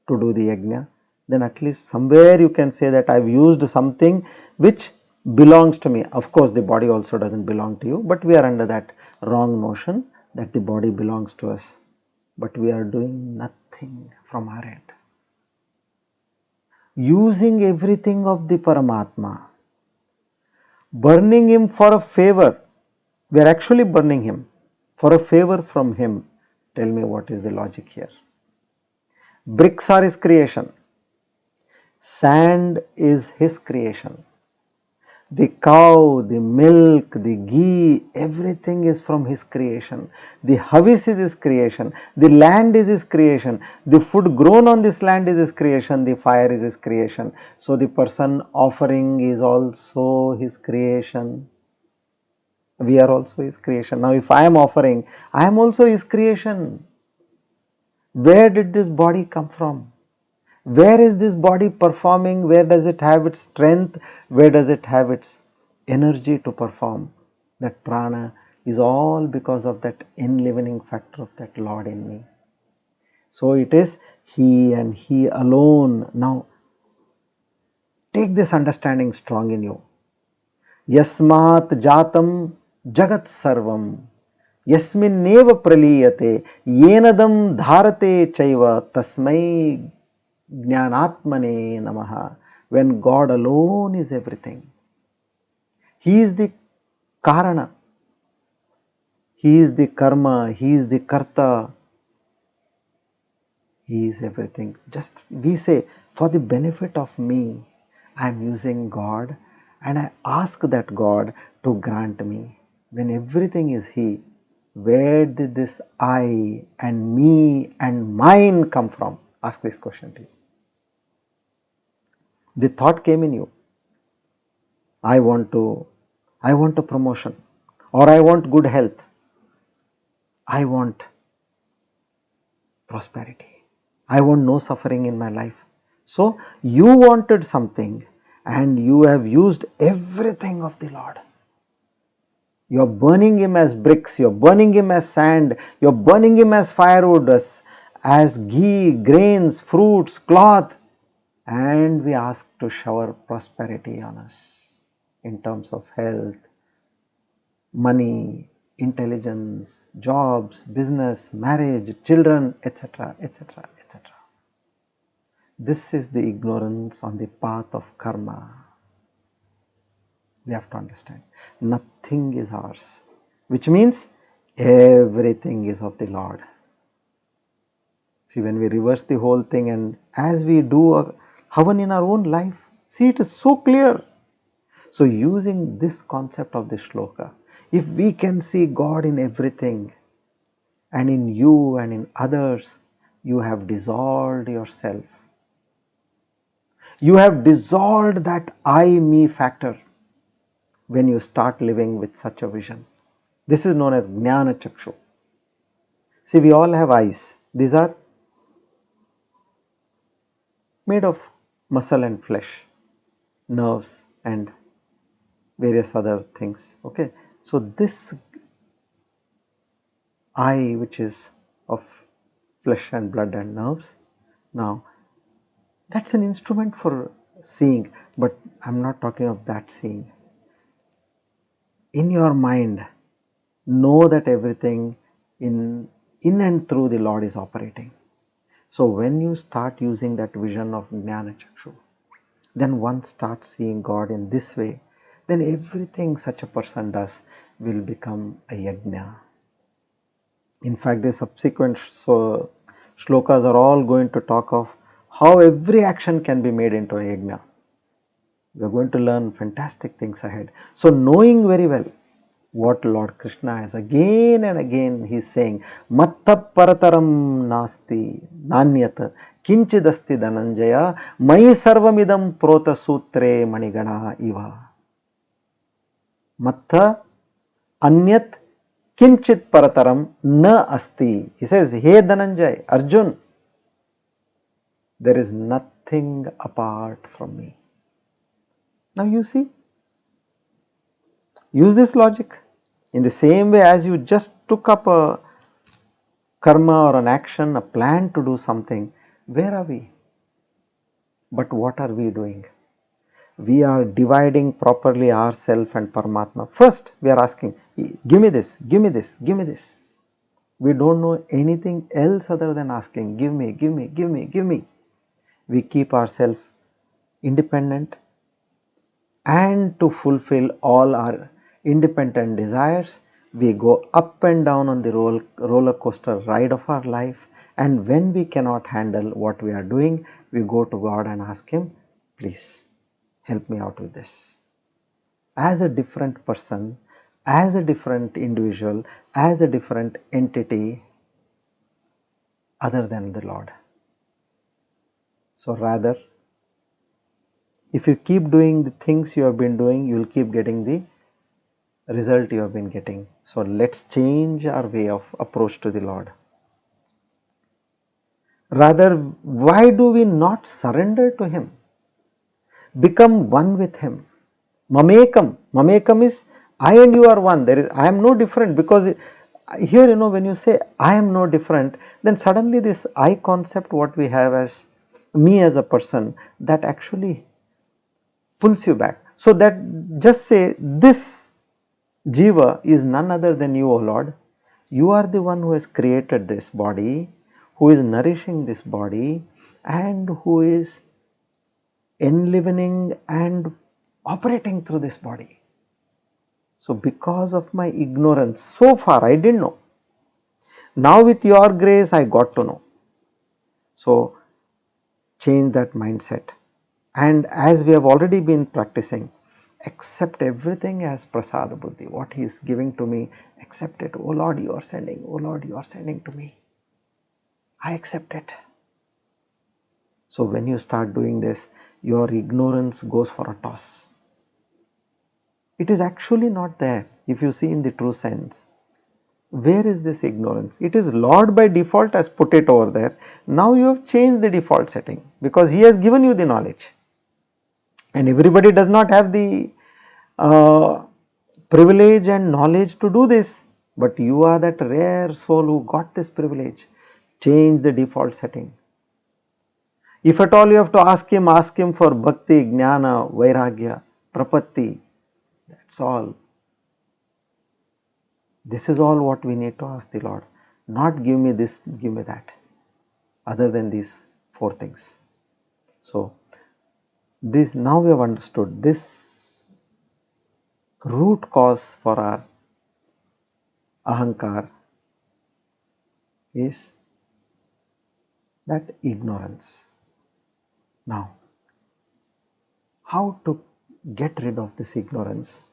to do the yajna, then at least somewhere you can say that I have used something which belongs to me. Of course the body also does not belong to you, but we are under that wrong notion that the body belongs to us, but we are doing nothing from our end. Using everything of the Paramatma, burning him for a favor, we are actually burning him for a favor from him. Tell me what is the logic here? Bricks are his creation, sand is his creation, the cow, the milk, the ghee, everything is from his creation. The havis is his creation, the land is his creation, the food grown on this land is his creation, the fire is his creation. So the person offering is also his creation. We are also his creation. Now if I am offering, I am also his creation. Where did this body come from? Where is this body performing? Where does it have its strength? Where does it have its energy to perform? That prana is all because of that enlivening factor of that Lord in me. So it is He and He alone. Now take this understanding strong in you. Yasmat jatam jagat sarvam yasminneva praliyate yenadam dharate chaiva tasmai GNANATMANE namaha. When God alone is everything, He is the karana, He is the karma, He is the karta, He is everything. Just we say, for the benefit of me, I am using God and I ask that God to grant me. When everything is He, where did this I and me and mine come from? Ask this question to you. The thought came in you, I want a promotion, or I want good health, I want prosperity, I want no suffering in my life. So you wanted something and you have used everything of the Lord. You are burning Him as bricks, you are burning Him as sand, you are burning Him as firewood, as ghee, grains, fruits, cloth, and we ask to shower prosperity on us in terms of health, money, intelligence, jobs, business, marriage, children, etc., etc., etc. This is the ignorance on the path of karma. We have to understand. Nothing is ours, which means everything is of the Lord. See, when we reverse the whole thing and as we do a havan in our own life, see, it is so clear. So using this concept of the shloka, if we can see God in everything and in you and in others, you have dissolved yourself. You have dissolved that I, me factor when you start living with such a vision. This is known as GNANA Chakshu. See, we all have eyes. These are made of muscle and flesh. nerves and various other things. Okay, so this eye, which is of flesh and blood and nerves, now that's an instrument for seeing, but I am not talking of that seeing. In your mind, know that everything in and through the Lord is operating. So when you start using that vision of Jnana Chakshu, then one starts seeing God in this way, then everything such a person does will become a yajna. In fact, the subsequent shlokas are all going to talk of how every action can be made into a yajna. We are going to learn fantastic things ahead. So knowing very well what Lord Krishna is again and again he is saying, Matta parataram nasti nanyat kinchidasti dhananjaya mai sarvamidam prota sutre manigana iva. Matta anyat kinchit parataram na asti. He says, hey Dhananjay, Arjun, there is nothing apart from me. Now you see, use this logic. In the same way as you just took up a karma or an action, a plan to do something, where are we? But what are we doing? We are dividing properly ourself and Paramatma. First, we are asking, give me this, give me this, give me this. We don't know anything else other than asking, give me, give me, give me, give me. We keep ourselves independent, and to fulfill all our independent desires, we go up and down on the roller coaster ride of our life, and when we cannot handle what we are doing, we go to God and ask Him, please help me out with this. As a different person, as a different individual, as a different entity other than the Lord. So rather, if you keep doing the things you have been doing, you will keep getting the result you have been getting. So let's change our way of approach to the Lord. Rather, why do we not surrender to Him? Become one with Him. Mamekam. Mamekam is I and you are one. There is I am no different, because here when you say I am no different, then suddenly this I concept what we have as me as a person, that actually pulls you back. So that just say this Jiva is none other than you, O Lord. You are the one who has created this body, who is nourishing this body, and who is enlivening and operating through this body. So because of my ignorance, so far I didn't know. Now with your grace I got to know. So change that mindset. And as we have already been practicing, accept everything as prasada buddhi. What He is giving to me, accept it. Oh Lord, you are sending. Oh Lord, you are sending to me. I accept it. So when you start doing this, your ignorance goes for a toss. It is actually not there if you see in the true sense. Where is this ignorance? It is Lord by default has put it over there. Now you have changed the default setting because He has given you the knowledge. And everybody does not have the privilege and knowledge to do this, but you are that rare soul who got this privilege. Change the default setting. If at all you have to ask Him for bhakti, jnana, vairagya, prapatti, that's all. This is all what we need to ask the Lord. Not give me this, give me that, other than these four things. So this, now we have understood this root cause for our ahankar is that ignorance. Now, how to get rid of this ignorance?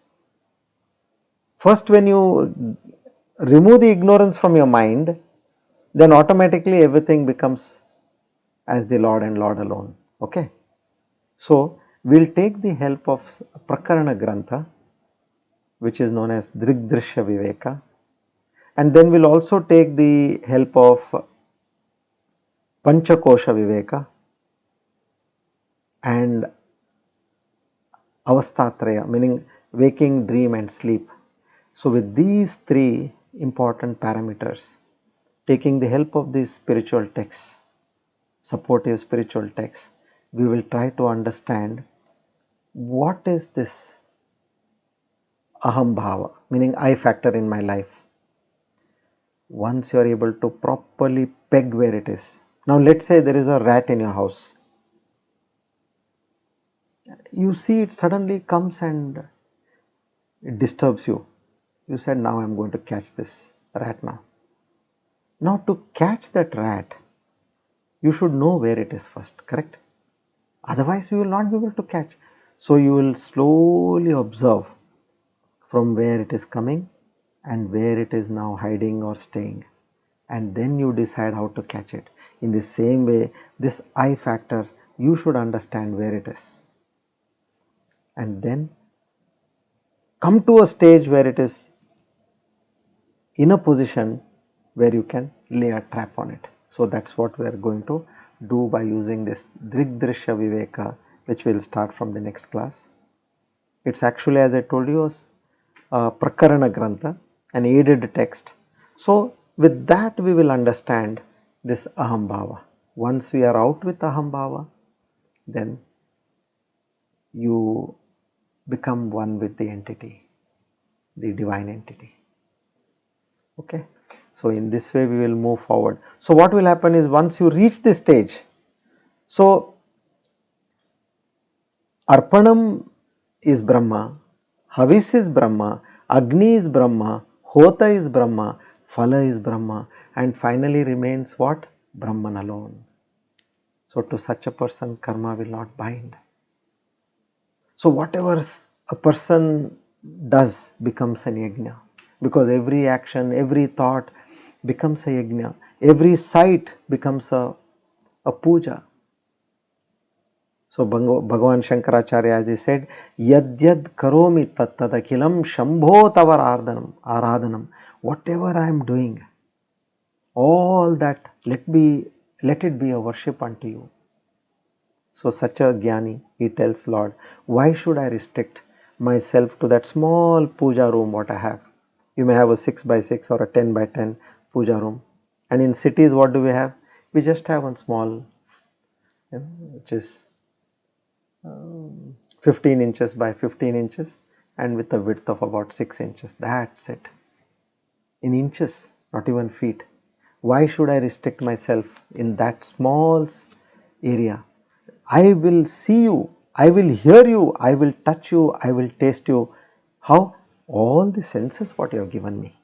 First, when you remove the ignorance from your mind, then automatically everything becomes as the Lord and Lord alone. Okay. So, we will take the help of Prakarana Grantha, which is known as Drigdrishya Viveka, and then we will also take the help of Panchakosha Viveka and avastatraya, meaning waking, dream and sleep. So with these three important parameters, taking the help of these spiritual texts, supportive spiritual texts, we will try to understand what is this aham bhava, meaning I factor in my life. Once you are able to properly peg where it is. Now let's say there is a rat in your house. You see it suddenly comes and it disturbs you. You said, now I am going to catch this rat now. Now to catch that rat, you should know where it is first, correct? Otherwise we will not be able to catch. So you will slowly observe from where it is coming and where it is now hiding or staying, and then you decide how to catch it. In the same way, this I factor, you should understand where it is, and then come to a stage where it is in a position where you can lay a trap on it. So that's what we are going to do by using this Drigdrishya Viveka, which will start from the next class. It's actually, as I told you, a Prakarana Grantha, an aided text. So with that we will understand this Aham Bhava. Once we are out with Aham Bhava, then you become one with the entity, the divine entity. Okay. So in this way we will move forward. So what will happen is, once you reach this stage, so Arpanam is Brahma, Havis is Brahma, Agni is Brahma, Hota is Brahma, Phala is Brahma, and finally remains what? Brahman alone. So to such a person, karma will not bind. So whatever a person does becomes an yajna, because every action, every thought becomes a yajna, every sight becomes a puja. So Bhagavan Shankaracharya, as he said, yad yad karomi tat tad akilam shambho tavar aradhanam. Whatever I am doing, all that let it be a worship unto you. So such a jnani, he tells Lord, why should I restrict myself to that small puja room what I have? You may have a 6 by 6 or a 10 by 10 puja room. And in cities, what do we have? We just have one small, which is 15 inches by 15 inches and with a width of about 6 inches. That's it. In inches, not even feet. Why should I restrict myself in that small area? I will see you, I will hear you, I will touch you, I will taste you. How? All the senses what you have given me.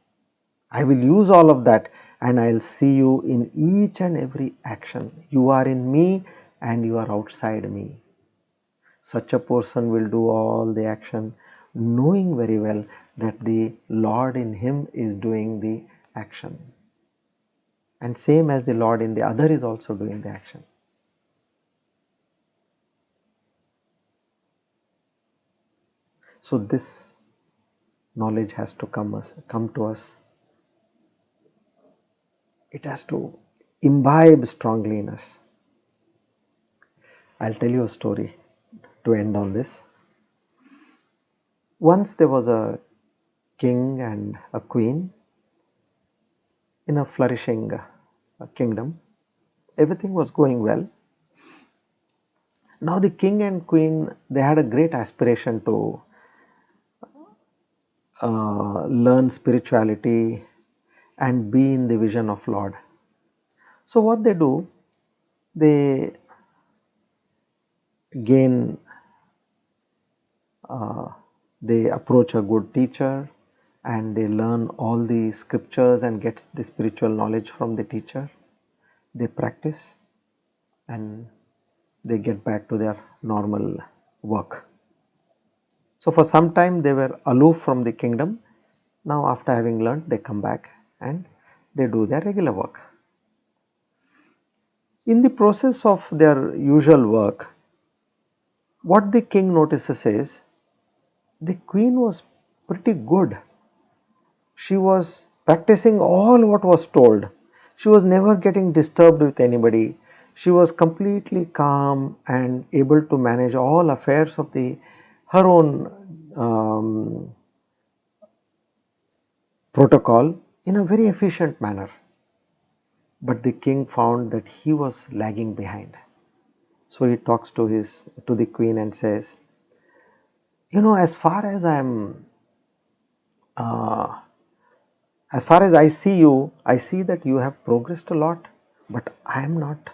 I will use all of that and I will see you in each and every action. You are in me and you are outside me. Such a person will do all the action, knowing very well that the Lord in him is doing the action. And same as the Lord in the other is also doing the action. So this knowledge has to come to us. It has to imbibe strongly in us. I'll tell you a story to end on this. Once there was a king and a queen in a flourishing kingdom. Everything was going well. Now the king and queen, they had a great aspiration to learn spirituality and be in the vision of Lord. So what they do, they gain, they approach a good teacher and they learn all the scriptures and get the spiritual knowledge from the teacher. They practice and they get back to their normal work. So for some time they were aloof from the kingdom. Now after having learned, they come back and they do their regular work. In the process of their usual work, what the king notices is the queen was pretty good. She was practicing all what was told. She was never getting disturbed with anybody. She was completely calm and able to manage all affairs of the her own protocol in a very efficient manner. But the king found that he was lagging behind. So he talks to the queen and says, as far as uh, as far as I see you, I see that you have progressed a lot, but I am not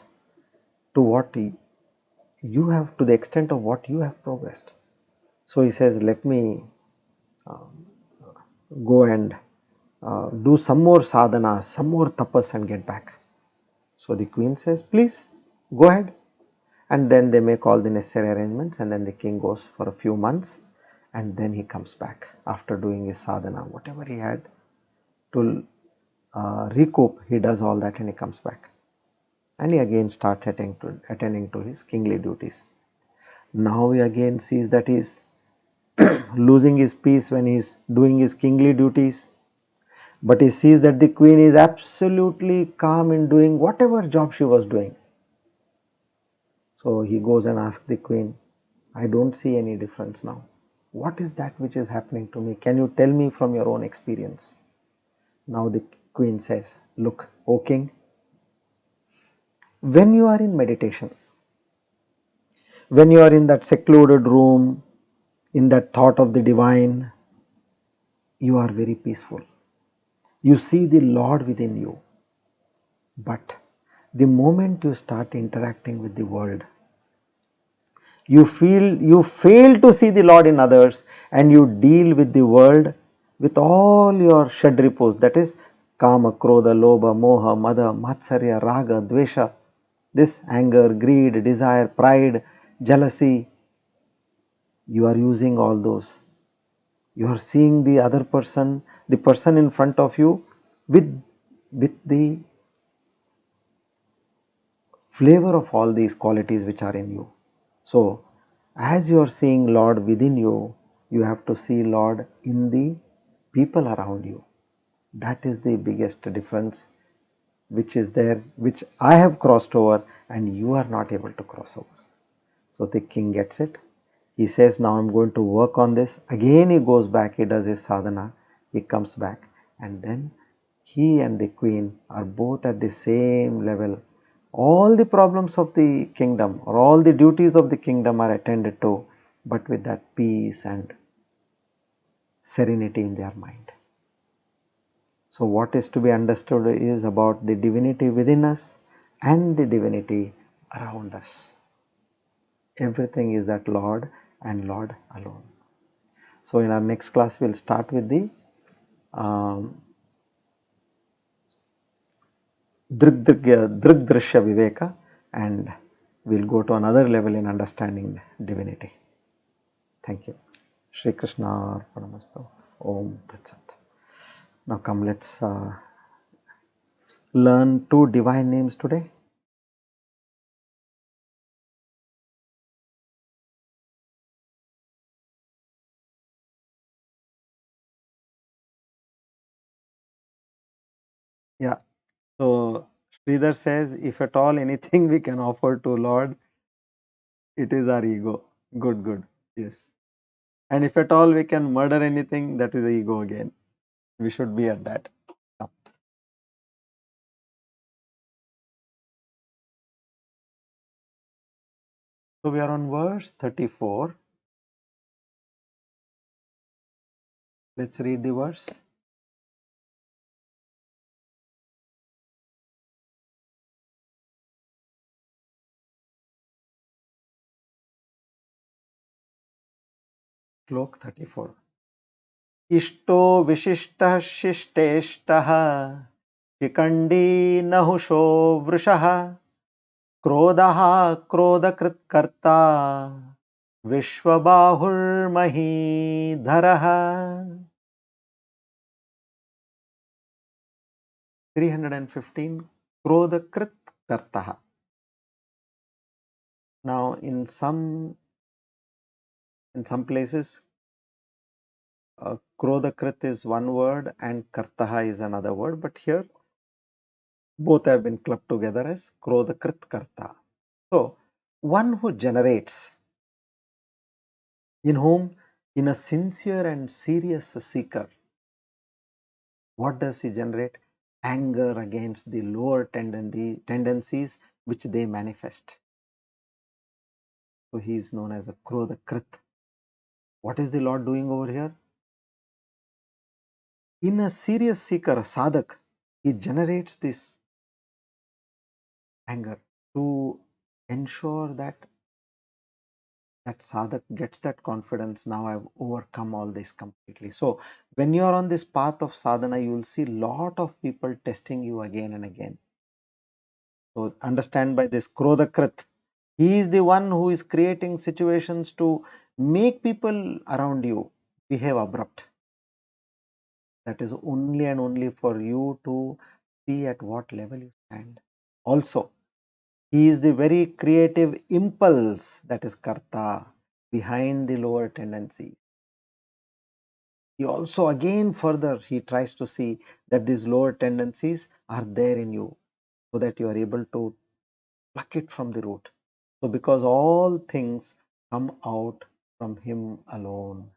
to what you have, to the extent of what you have progressed. So he says, let me go and do some more sadhana, some more tapas and get back. So the queen says, please go ahead. And then they make all the necessary arrangements, and then the king goes for a few months, and then he comes back after doing his sadhana, whatever he had to recoup, he does all that and he comes back. And he again starts attending to his kingly duties. Now he again sees that he is losing his peace when he is doing his kingly duties. But he sees that the queen is absolutely calm in doing whatever job she was doing. So he goes and asks the queen, I don't see any difference now. What is that which is happening to me? Can you tell me from your own experience? Now the queen says, look, O king, when you are in meditation, when you are in that secluded room, in that thought of the divine, you are very peaceful. You see the Lord within you. But the moment you start interacting with the world, you fail to see the Lord in others, and you deal with the world with all your shadripus, that is kama, krodha, lobha, moha, mada, matsarya, raga, dvesha, this anger, greed, desire, pride, jealousy. You are using all those. You are seeing the other person, the person in front of you with the flavor of all these qualities which are in you. So, as you are seeing Lord within you, you have to see Lord in the people around you. That is the biggest difference which is there, which I have crossed over and you are not able to cross over. So the king gets it. He says, now I am going to work on this. Again he goes back, he does his sadhana, he comes back, and then he and the queen are both at the same level. All the problems of the kingdom or all the duties of the kingdom are attended to, but with that peace and serenity in their mind. So what is to be understood is about the divinity within us and the divinity around us. Everything is that Lord and Lord alone. So in our next class, we will start with the Drigdrishya Viveka, and we will go to another level in understanding divinity. Thank you. Shri Krishna Arpanamastu. Om Tat Sat. Now come, let's learn two divine names today. Yeah. So Sridhar says, if at all anything we can offer to Lord, it is our ego. Good, good. Yes. And if at all we can murder anything, that is the ego again. We should be at that. Yeah. So we are on verse 34. Let's read the verse. Shlok 34. Ishto vishishtah shishteshtah shikandi nahusho vrishah krodaha krodakrit karta vishwabahur mahidharaha. 315. Krodakrit kartaha. Now in some places, Krodakrit is one word and Kartaha is another word, but here both have been clubbed together as Krodakrit Karta. So, one who generates In whom, in a sincere and serious seeker, what does he generate? Anger against the lower tendencies which they manifest. So he is known as a Krodha. What is the Lord doing over here? In a serious seeker, a sadhak, he generates this anger to ensure that sadhak gets that confidence. Now I've overcome all this completely. So when you are on this path of sadhana, you will see lot of people testing you again and again. So understand by this Krodha. He is the one who is creating situations to make people around you behave abrupt. That is only and only for you to see at what level you stand. Also, he is the very creative impulse, that is karta, behind the lower tendencies. He also again further he tries to see that these lower tendencies are there in you so that you are able to pluck it from the root. So because all things come out from him alone.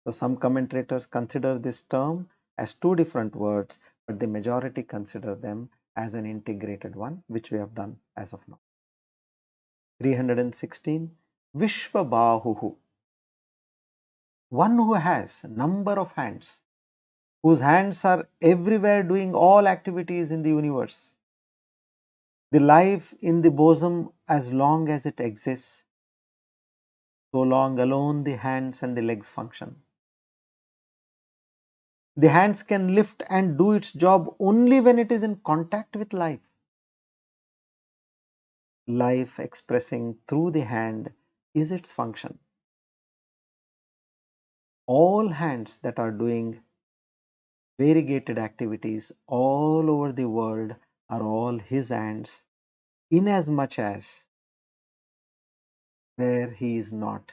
So some commentators consider this term as two different words, but the majority consider them as an integrated one, which we have done as of now. 316. Vishvabahuhu, one who has number of hands, whose hands are everywhere doing all activities in the universe. The life in the bosom, as long as it exists, so long alone the hands and the legs function. The hands can lift and do its job only when it is in contact with life. Life expressing through the hand is its function. All hands that are doing variegated activities all over the world are all his hands, inasmuch as where he is not,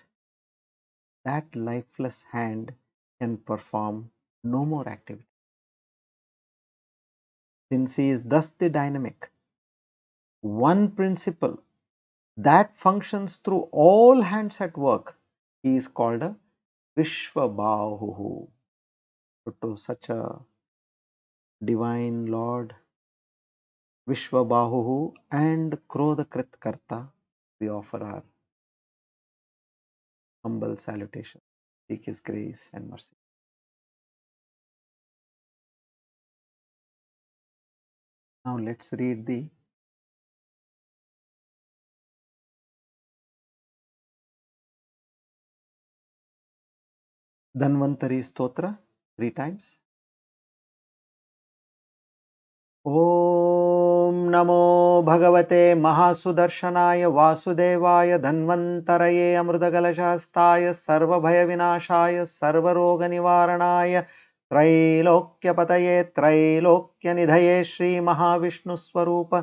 that lifeless hand can perform no more activity. Since he is thus the dynamic, one principle that functions through all hands at work, he is called a Vishvabahuhu. So to such a divine Lord, Vishvabahuhu and Krodha Karta, we offer our humble salutation. Seek his grace and mercy. Now let's read the Dhanvantari Stotra 3 times. ॐ नमो भगवते महासुदर्शनाय वासुदेवाय धन्वन्तरये अमृतकलशहस्ताय सर्वभयविनाशाय सर्वरोगनिवारणाय त्रैलोक्यपतये त्रैलोक्यनिधये श्रीमहाविष्णुस्वरूप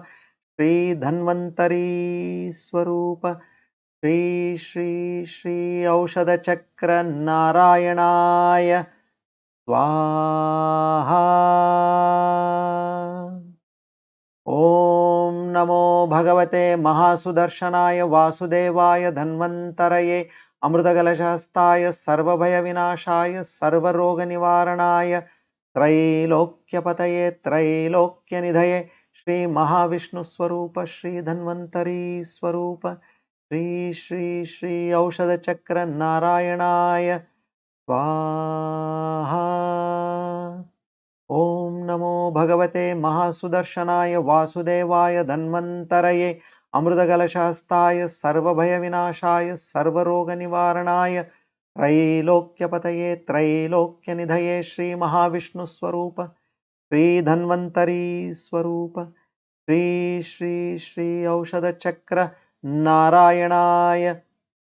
श्रीधन्वन्तरी स्वरूप श्री श्री श्री औषधचक्र नारायणाय स्वाहा। ॐ नमो भगवते महासुदर्शनाय वासुदेवाय धन्वन्तरये अमृतकलशहस्ताय सर्वभयविनाशाय सर्वरोगनिवारणाय त्रैलोक्यपतये त्रैलोक्यनिधये श्रीमहाविष्णुस्वरूप श्रीधन्वन्तरी स्वरूप श्री श्री श्री औषधचक्र नारायणाय स्वाहा। ॐ नमो भगवते महासुदर्शनाय वासुदेवाय धन्वन्तरये अमृतकलशहस्ताय सर्वभयविनाशाय सर्वरोगनिवारणाय त्रैलोक्यपतये त्रैलोक्यनिधये श्रीमहाविष्णुस्वरूप श्रीधन्वन्तरी स्वरूप श्री श्री श्री औषधचक्र नारायणाय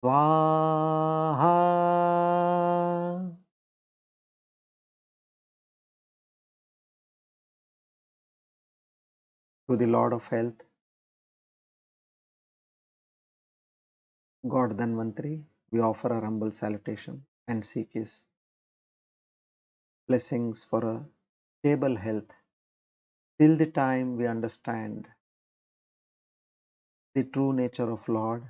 स्वाहा। To the Lord of Health, God Dhanvantari, we offer our humble salutation and seek his blessings for a stable health till the time we understand the true nature of Lord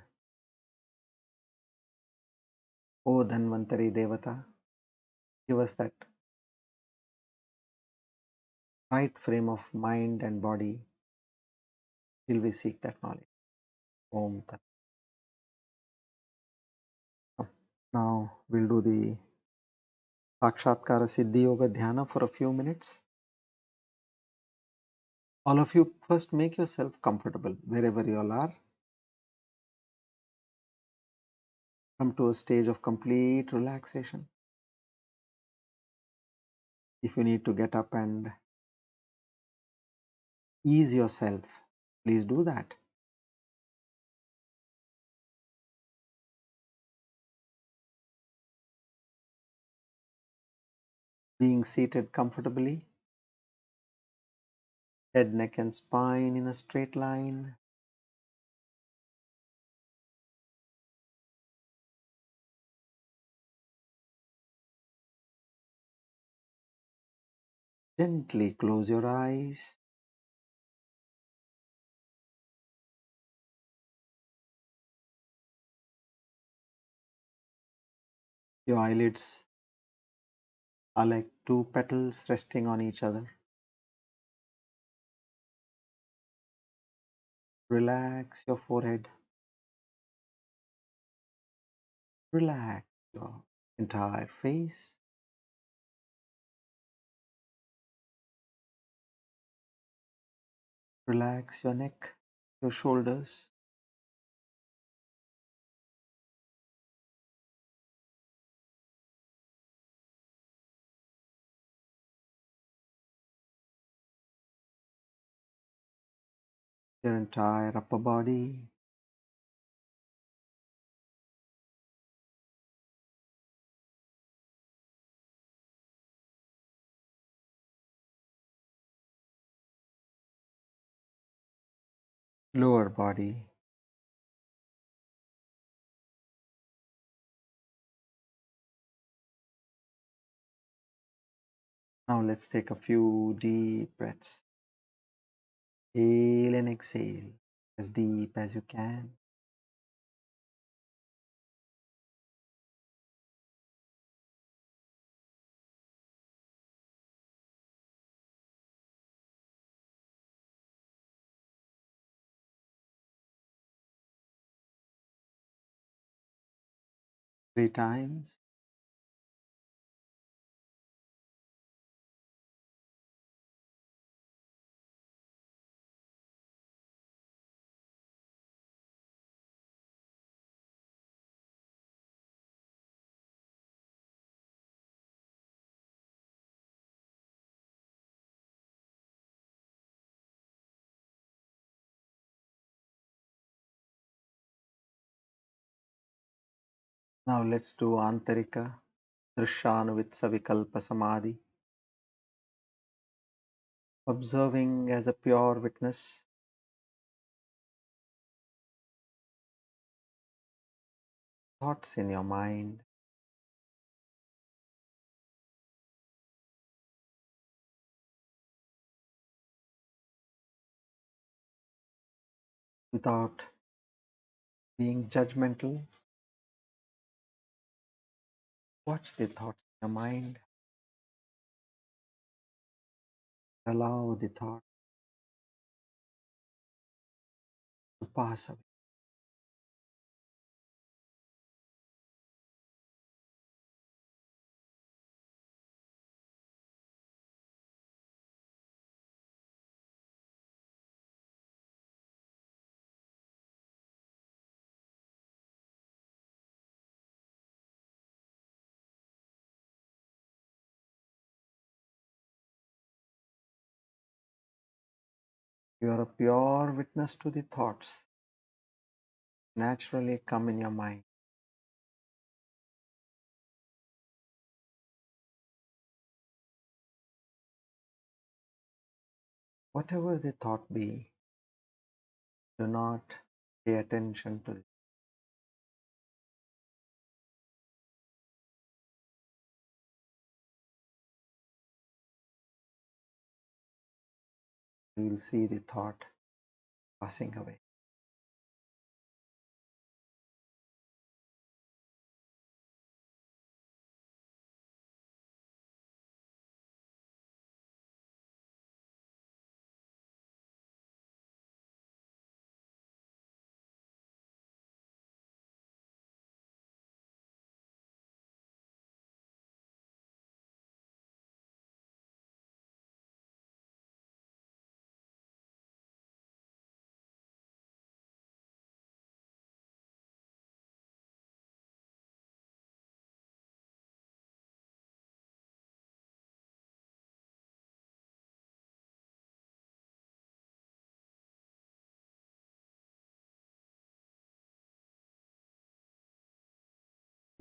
O Dhanvantari Devata, give us that right frame of mind and body till we seek that knowledge. Om Tat. Now we'll do the Sakshatkara Siddhi Yoga Dhyana for a few minutes. All of you, first make yourself comfortable wherever you all are. Come to a stage of complete relaxation. If you need to get up and ease yourself, please do that. Being seated comfortably, head, neck, and spine in a straight line. Gently close your eyes. Your eyelids are like two petals resting on each other. Relax your forehead. Relax your entire face. Relax your neck, your shoulders. Your entire upper body. Lower body. Now let's take a few deep breaths. Inhale and exhale as deep as you can. Three times. Now let's do Antarika Drishanuvitsa Vikalpa Samadhi. Observing as a pure witness thoughts in your mind. Without being judgmental, watch the thoughts in your mind. Allow the thought to pass away. You are a pure witness to the thoughts naturally come in your mind. Whatever the thought be, do not pay attention to it. You will see the thought passing away.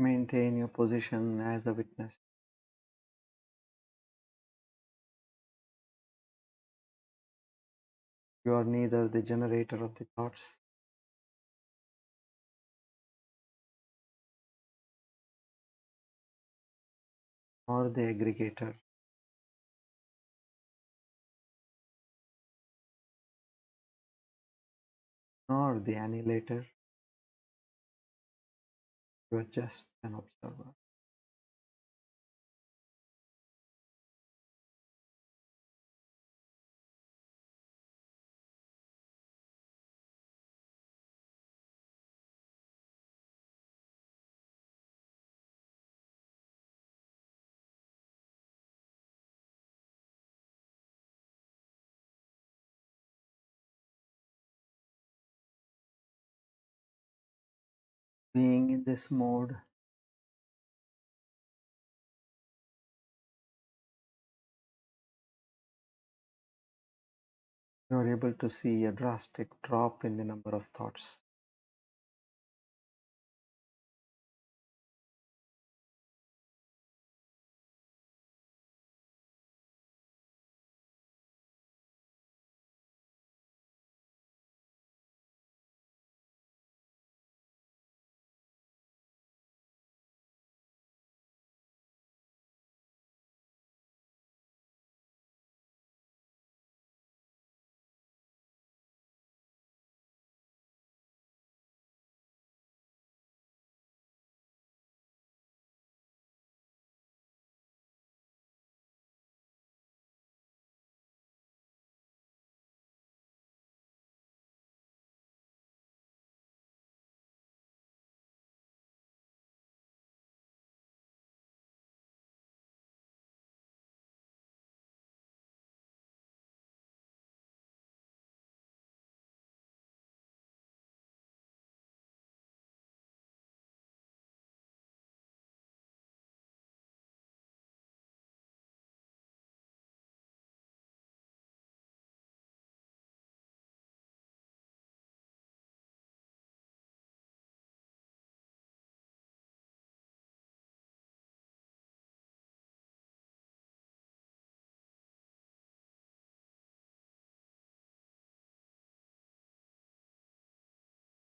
Maintain your position as a witness. You are neither the generator of the thoughts nor the aggregator. Nor the annihilator. You are just an observer. Being in this mode, you are able to see a drastic drop in the number of thoughts.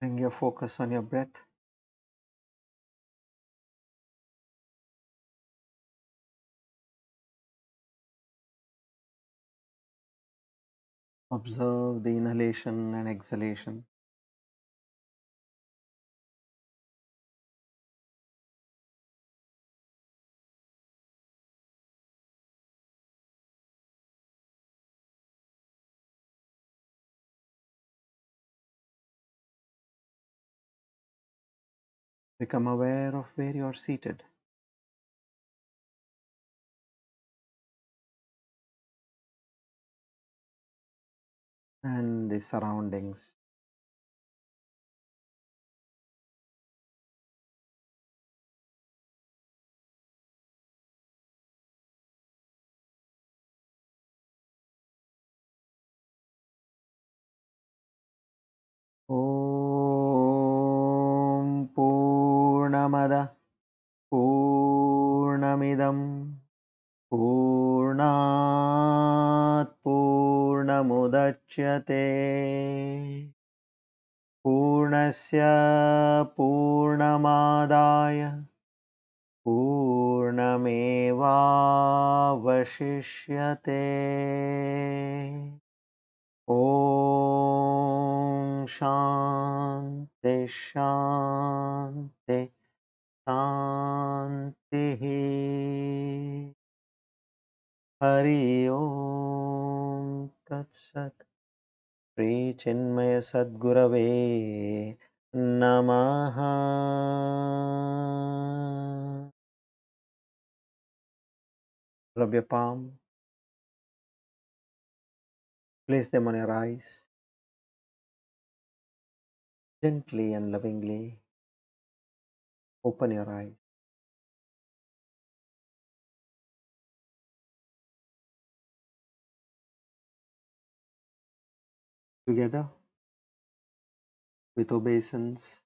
Bring your focus on your breath. Observe the inhalation and exhalation. Become aware of where you are seated. And the surroundings. Om Purnamada Purnamidam Purnat Purnamudachyate Purnasya Purnamadaya Purnamevavashishyate. Om Shanti Shanti Shanti. Hari Om Tat Sat. Shri Chinmaya Sadgurave Namaha. Rub your palm, place them on your eyes, gently and lovingly open your eyes. Together with obeisance,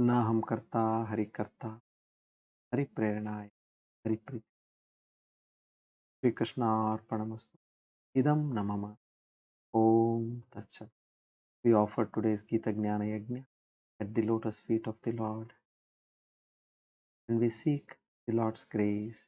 न हम कर्ता हरि कर्ता हरि प्रेरणाय हरि प्रीति Shri कृष्णार्पणमस्तु idam namama om tachat. We offer today's Gita Gnana Yagna at the lotus feet of the Lord, and we seek the Lord's grace.